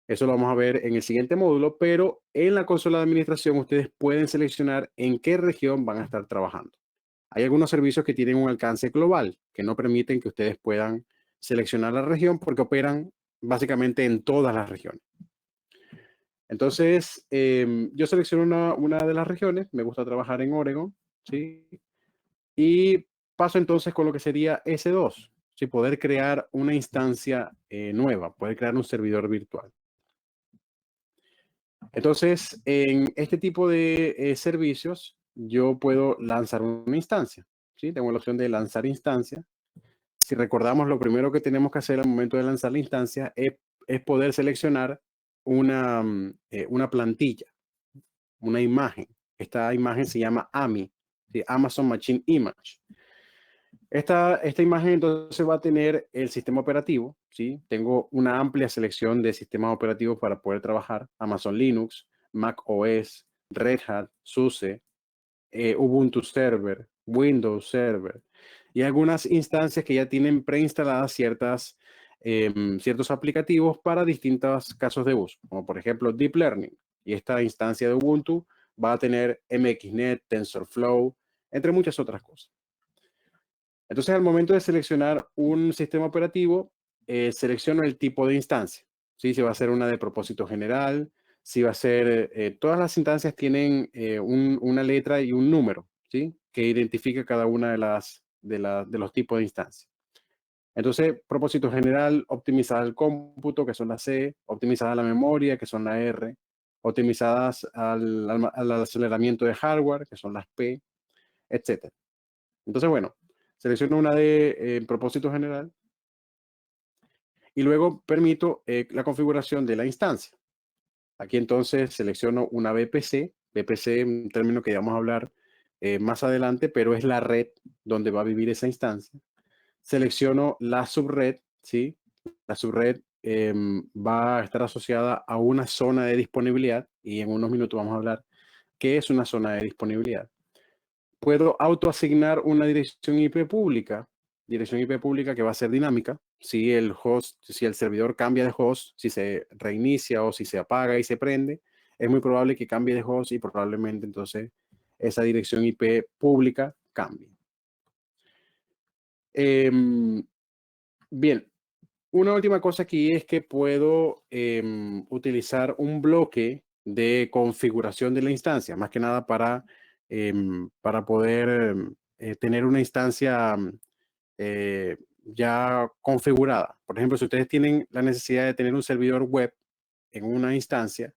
Eso lo vamos a ver en el siguiente módulo, pero en la consola de administración ustedes pueden seleccionar en qué región van a estar trabajando. Hay algunos servicios que tienen un alcance global, que no permiten que ustedes puedan seleccionar la región porque operan básicamente en todas las regiones. Entonces, yo selecciono una de las regiones, me gusta trabajar en Oregon, ¿sí? Y paso entonces con lo que sería S2, ¿sí? Poder crear una instancia nueva, poder crear un servidor virtual. Entonces, en este tipo de servicios, yo puedo lanzar una instancia, ¿sí? Tengo la opción de lanzar instancia. Si recordamos, lo primero que tenemos que hacer al momento de lanzar la instancia es poder seleccionar una plantilla, una imagen. Esta imagen se llama AMI, ¿sí? Amazon Machine Image. Esta imagen entonces va a tener el sistema operativo, ¿sí? Tengo una amplia selección de sistemas operativos para poder trabajar. Amazon Linux, Mac OS, Red Hat, SUSE, Ubuntu Server, Windows Server y algunas instancias que ya tienen preinstaladas ciertos aplicativos para distintos casos de uso, como por ejemplo Deep Learning. Y esta instancia de Ubuntu va a tener MXNet, TensorFlow, entre muchas otras cosas. Entonces, al momento de seleccionar un sistema operativo, selecciono el tipo de instancia. ¿Sí? Si va a ser una de propósito general, si va a ser, todas las instancias tienen una letra y un número, ¿sí? Que identifica cada una de los tipos de instancias. Entonces, propósito general, optimizada al cómputo, que son las C, optimizada a la memoria, que son las R, optimizadas al aceleramiento de hardware, que son las P, etc. Entonces, bueno, selecciono una de propósito general y luego permito la configuración de la instancia. Aquí entonces selecciono una VPC, VPC, un término que vamos a hablar más adelante, pero es la red donde va a vivir esa instancia. Selecciono la subred, ¿sí? La subred va a estar asociada a una zona de disponibilidad y en unos minutos vamos a hablar qué es una zona de disponibilidad. puedo autoasignar una dirección IP pública que va a ser dinámica. Si el host, si el servidor cambia de host, si se reinicia o si se apaga y se prende, es muy probable que cambie de host y probablemente entonces esa dirección IP pública cambie. Bien, una última cosa aquí es que puedo utilizar un bloque de configuración de la instancia, más que nada para poder tener una instancia ya configurada. Por ejemplo, si ustedes tienen la necesidad de tener un servidor web en una instancia,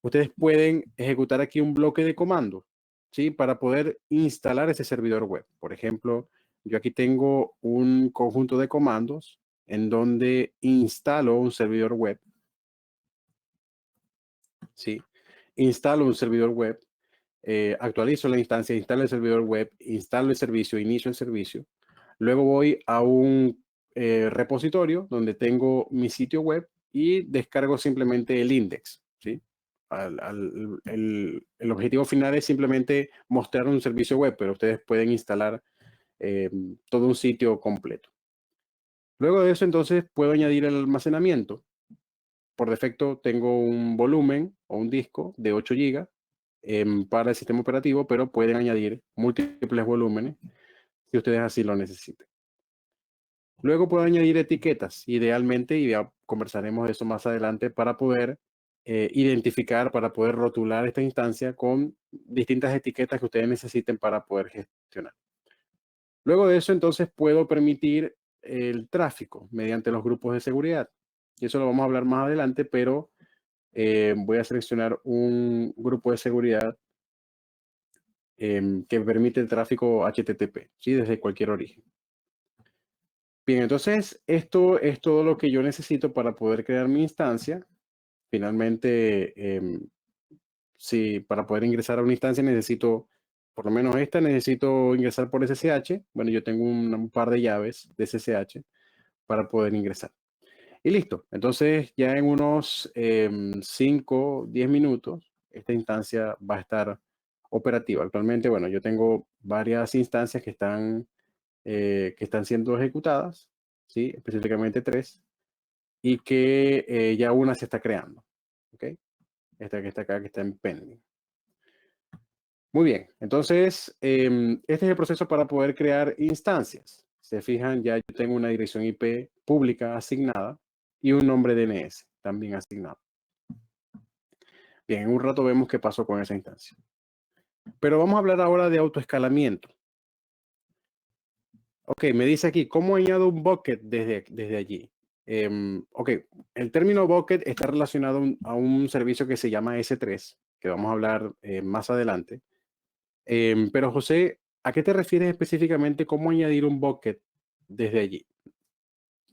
ustedes pueden ejecutar aquí un bloque de comandos, ¿sí? Para poder instalar ese servidor web. Por ejemplo, yo aquí tengo un conjunto de comandos en donde instalo un servidor web, ¿sí? Instalo un servidor web, actualizo la instancia, instalo el servidor web, instalo el servicio, inicio el servicio. Luego voy a un repositorio donde tengo mi sitio web y descargo simplemente el index, ¿sí? El objetivo final es simplemente mostrar un servicio web, pero ustedes pueden instalar todo un sitio completo. Luego de eso, entonces, puedo añadir el almacenamiento. Por defecto, tengo un volumen o un disco de 8 GB para el sistema operativo, pero pueden añadir múltiples volúmenes si ustedes así lo necesiten. Luego puedo añadir etiquetas, idealmente, y ya conversaremos de eso más adelante, para poder identificar, para poder rotular esta instancia con distintas etiquetas que ustedes necesiten para poder gestionar. Luego de eso, entonces, puedo permitir el tráfico mediante los grupos de seguridad. Y eso lo vamos a hablar más adelante, pero voy a seleccionar un grupo de seguridad que permite el tráfico HTTP, ¿sí? Desde cualquier origen. Bien, entonces esto es todo lo que yo necesito para poder crear mi instancia. Finalmente, si para poder ingresar a una instancia necesito, por lo menos esta, necesito ingresar por SSH. Bueno, yo tengo un par de llaves de SSH para poder ingresar. Y listo. Entonces, ya en unos 5, 10 minutos, esta instancia va a estar operativa. Actualmente, bueno, yo tengo varias instancias que están siendo ejecutadas, ¿sí? Específicamente 3, y que ya una se está creando. ¿Ok? Esta que está acá, que está en pending. Muy bien, entonces este es el proceso para poder crear instancias. Se fijan, ya yo tengo una dirección IP pública asignada y un nombre DNS también asignado. Bien, en un rato vemos qué pasó con esa instancia. Pero vamos a hablar ahora de autoescalamiento. Ok, me dice aquí, ¿cómo añado un bucket desde allí? Ok, el término bucket está relacionado a un servicio que se llama S3, que vamos a hablar más adelante. Pero José, ¿a qué te refieres específicamente cómo añadir un bucket desde allí?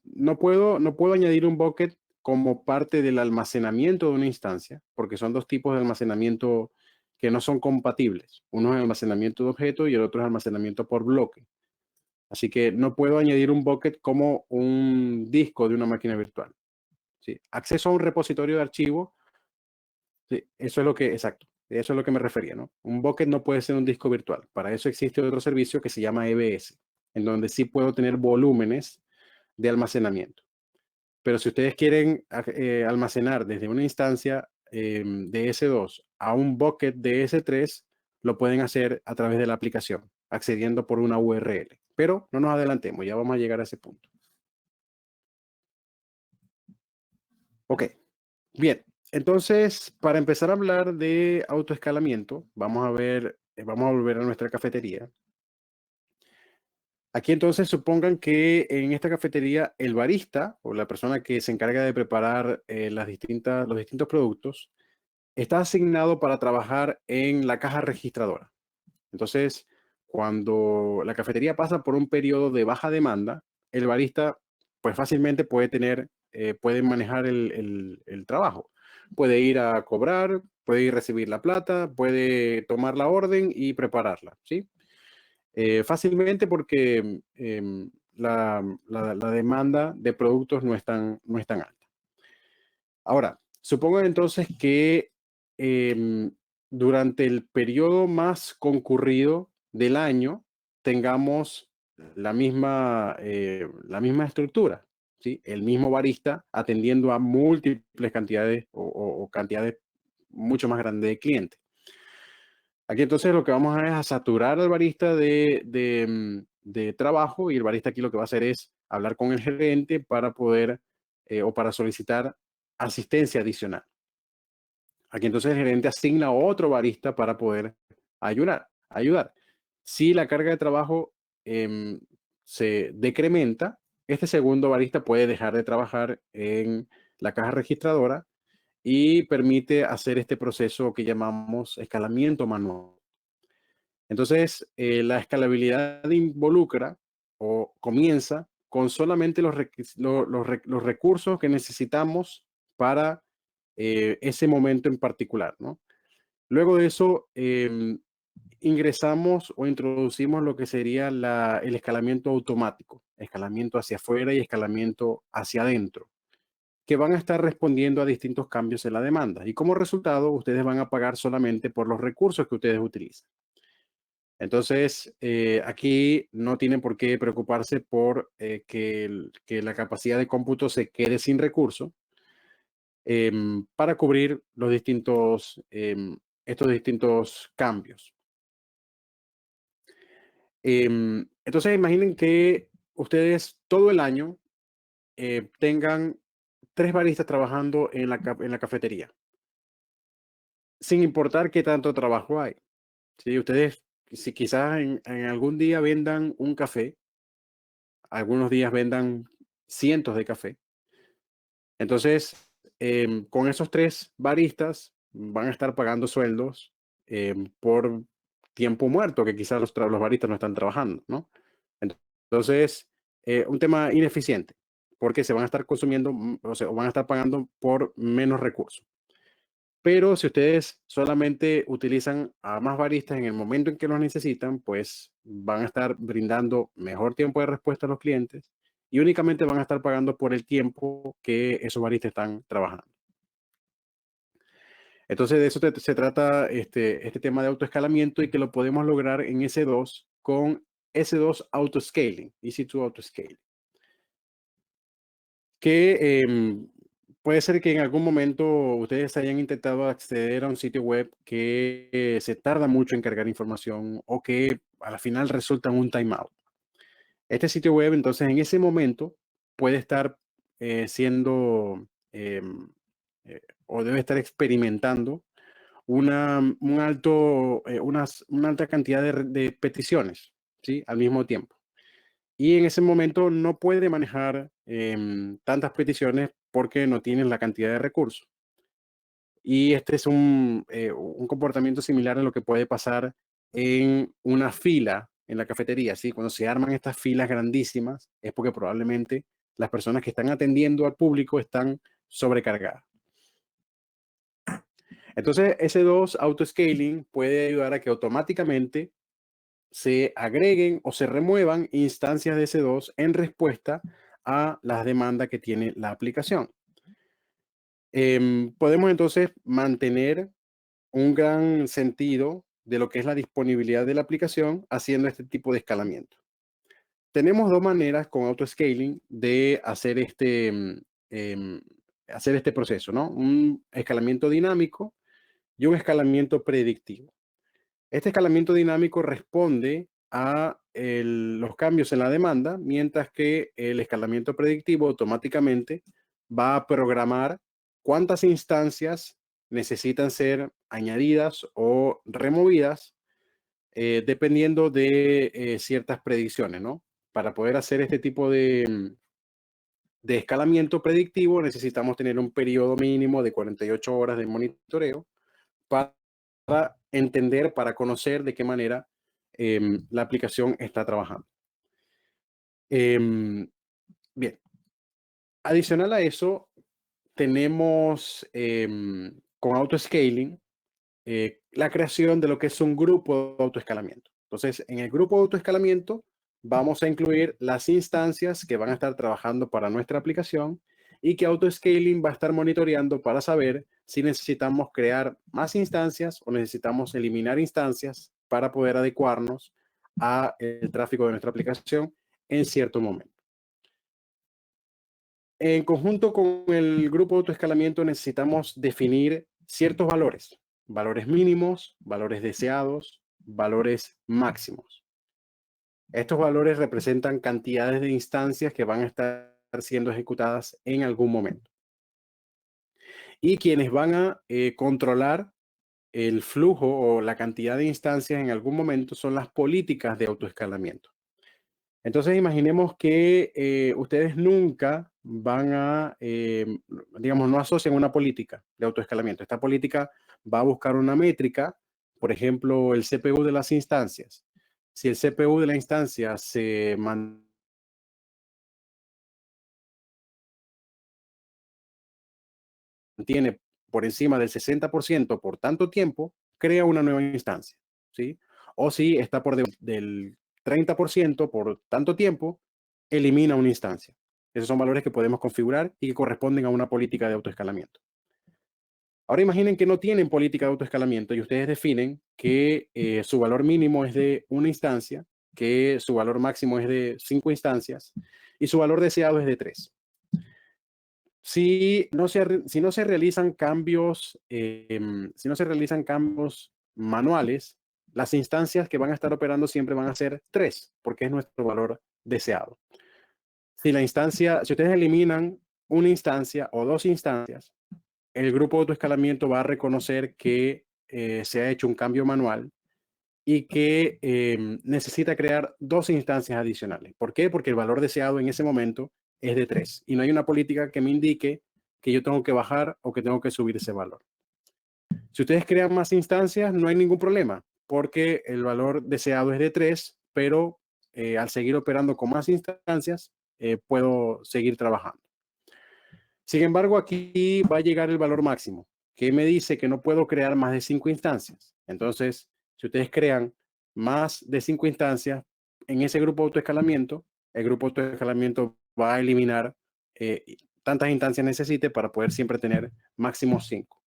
No puedo añadir un bucket como parte del almacenamiento de una instancia, porque son dos tipos de almacenamiento que no son compatibles. Uno es almacenamiento de objetos y el otro es almacenamiento por bloque. Así que no puedo añadir un bucket como un disco de una máquina virtual. ¿Sí? Acceso a un repositorio de archivos, sí, eso es lo que, exacto, eso es lo que me refería, ¿no? Un bucket no puede ser un disco virtual. Para eso existe otro servicio que se llama EBS, en donde sí puedo tener volúmenes de almacenamiento. Pero si ustedes quieren almacenar desde una instancia de S2 a un bucket de S3, lo pueden hacer a través de la aplicación, accediendo por una URL. Pero no nos adelantemos, ya vamos a llegar a ese punto. Ok, bien. Entonces, para empezar a hablar de autoescalamiento, vamos a volver a nuestra cafetería. Aquí entonces supongan que en esta cafetería el barista o la persona que se encarga de preparar los distintos productos está asignado para trabajar en la caja registradora. Entonces, cuando la cafetería pasa por un periodo de baja demanda, el barista pues fácilmente puede manejar el trabajo. Puede ir a cobrar, puede ir a recibir la plata, puede tomar la orden y prepararla, ¿sí? Fácilmente porque la demanda de productos no es tan alta. Ahora, supongo entonces que durante el periodo más concurrido del año tengamos la misma estructura, ¿sí? El mismo barista atendiendo a múltiples cantidades o cantidades mucho más grandes de clientes. Aquí entonces lo que vamos a es a saturar al barista de trabajo, y el barista aquí lo que va a hacer es hablar con el gerente para poder o para solicitar asistencia adicional. Aquí entonces el gerente asigna otro barista para poder ayudar. Si la carga de trabajo se decrementa, este segundo barista puede dejar de trabajar en la caja registradora y permite hacer este proceso que llamamos escalamiento manual. Entonces, la escalabilidad involucra o comienza con solamente los recursos que necesitamos para ese momento en particular, ¿no? Luego de eso, ingresamos o introducimos lo que sería el escalamiento automático, escalamiento hacia afuera y escalamiento hacia adentro, que van a estar respondiendo a distintos cambios en la demanda. Y como resultado, ustedes van a pagar solamente por los recursos que ustedes utilizan. Entonces, aquí no tienen por qué preocuparse por que la capacidad de cómputo se quede sin recurso para cubrir estos distintos cambios. Entonces, imaginen que ustedes todo el año tengan 3 baristas trabajando en la cafetería, sin importar qué tanto trabajo hay. Si ustedes, si quizás en algún día vendan un café, algunos días vendan cientos de café. Entonces, con esos 3 baristas van a estar pagando sueldos por tiempo muerto, que quizás los baristas no están trabajando, ¿no? Entonces, un tema ineficiente, porque se van a estar consumiendo, o sea, van a estar pagando por menos recursos. Pero si ustedes solamente utilizan a más baristas en el momento en que los necesitan, pues van a estar brindando mejor tiempo de respuesta a los clientes y únicamente van a estar pagando por el tiempo que esos baristas están trabajando. Entonces, de eso se trata este tema de autoescalamiento, y que lo podemos lograr en S2 con S2 Autoscaling, EC2 Autoscaling, que puede ser que en algún momento ustedes hayan intentado acceder a un sitio web que se tarda mucho en cargar información o que a la final resulta en un timeout. Este sitio web, entonces, en ese momento puede estar siendo o debe estar experimentando una alta cantidad de peticiones, ¿sí? Al mismo tiempo. Y en ese momento no puede manejar tantas peticiones porque no tienen la cantidad de recursos. Y este es un comportamiento similar a lo que puede pasar en una fila en la cafetería, ¿sí? Cuando se arman estas filas grandísimas, es porque probablemente las personas que están atendiendo al público están sobrecargadas. Entonces, S2 Autoscaling puede ayudar a que automáticamente se agreguen o se remuevan instancias de S2 en respuesta a las demandas que tiene la aplicación. Podemos entonces mantener un gran sentido de lo que es la disponibilidad de la aplicación haciendo este tipo de escalamiento. Tenemos 2 maneras con autoscaling de hacer hacer este proceso, ¿no? Un escalamiento dinámico y un escalamiento predictivo. Este escalamiento dinámico responde a los cambios en la demanda, mientras que el escalamiento predictivo automáticamente va a programar cuántas instancias necesitan ser añadidas o removidas dependiendo de ciertas predicciones, ¿no? Para poder hacer este tipo de escalamiento predictivo necesitamos tener un periodo mínimo de 48 horas de monitoreo para entender, para conocer de qué manera la aplicación está trabajando. Bien, adicional a eso, tenemos con autoscaling la creación de lo que es un grupo de autoescalamiento. Entonces, en el grupo de autoescalamiento vamos a incluir las instancias que van a estar trabajando para nuestra aplicación y que autoscaling va a estar monitoreando para saber si necesitamos crear más instancias o necesitamos eliminar instancias para poder adecuarnos a el tráfico de nuestra aplicación en cierto momento. En conjunto con el grupo de autoescalamiento necesitamos definir ciertos valores, valores mínimos, valores deseados, valores máximos. Estos valores representan cantidades de instancias que van a estar siendo ejecutadas en algún momento. Y quienes van a controlar el flujo o la cantidad de instancias en algún momento son las políticas de autoescalamiento. Entonces imaginemos que ustedes nunca van a, digamos, no asocian una política de autoescalamiento. Esta política va a buscar una métrica, por ejemplo, el CPU de las instancias. Si el CPU de la instancia se mantiene por encima del 60% por tanto tiempo, crea una nueva instancia, ¿sí? O si está por del 30% por tanto tiempo, elimina una instancia. Esos son valores que podemos configurar y que corresponden a una política de autoescalamiento. Ahora imaginen que no tienen política de autoescalamiento y ustedes definen que su valor mínimo es de una instancia, que su valor máximo es de 5 instancias y su valor deseado es de 3. Si no se realizan cambios, si no se realizan cambios manuales, las instancias que van a estar operando siempre van a ser 3, porque es nuestro valor deseado. Si ustedes eliminan una instancia o 2 instancias, el grupo de autoescalamiento va a reconocer que se ha hecho un cambio manual y que necesita crear 2 instancias adicionales. ¿Por qué? Porque el valor deseado en ese momento es de 3 y no hay una política que me indique que yo tengo que bajar o que tengo que subir ese valor. Si ustedes crean más instancias, no hay ningún problema, porque el valor deseado es de 3, pero al seguir operando con más instancias, puedo seguir trabajando. Sin embargo, aquí va a llegar el valor máximo, que me dice que no puedo crear más de 5 instancias. Entonces, si ustedes crean más de 5 instancias en ese grupo de autoescalamiento, el grupo de autoescalamiento va a eliminar tantas instancias necesite para poder siempre tener máximo 5.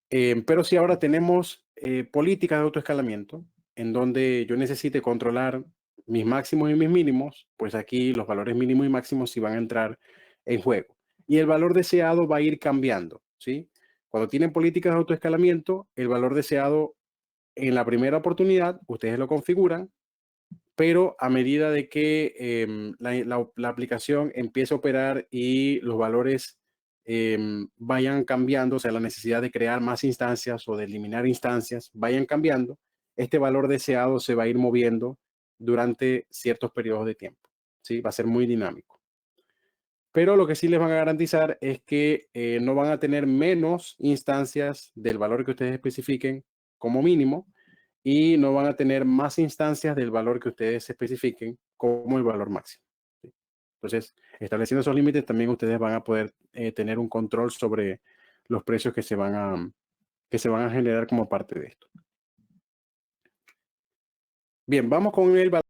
Pero si ahora tenemos políticas de autoescalamiento, en donde yo necesite controlar mis máximos y mis mínimos, pues aquí los valores mínimos y máximos sí van a entrar en juego. Y el valor deseado va a ir cambiando, ¿sí? Cuando tienen políticas de autoescalamiento, el valor deseado en la primera oportunidad, ustedes lo configuran, pero a medida de que la aplicación empiece a operar y los valores vayan cambiando, o sea, la necesidad de crear más instancias o de eliminar instancias vayan cambiando, este valor deseado se va a ir moviendo durante ciertos periodos de tiempo, ¿sí? Va a ser muy dinámico. Pero lo que sí les van a garantizar es que no van a tener menos instancias del valor que ustedes especifiquen como mínimo, y no van a tener más instancias del valor que ustedes especifiquen como el valor máximo. ¿Sí? Entonces, estableciendo esos límites, también ustedes van a poder tener un control sobre los precios que se van a generar como parte de esto. Bien, vamos con el valor.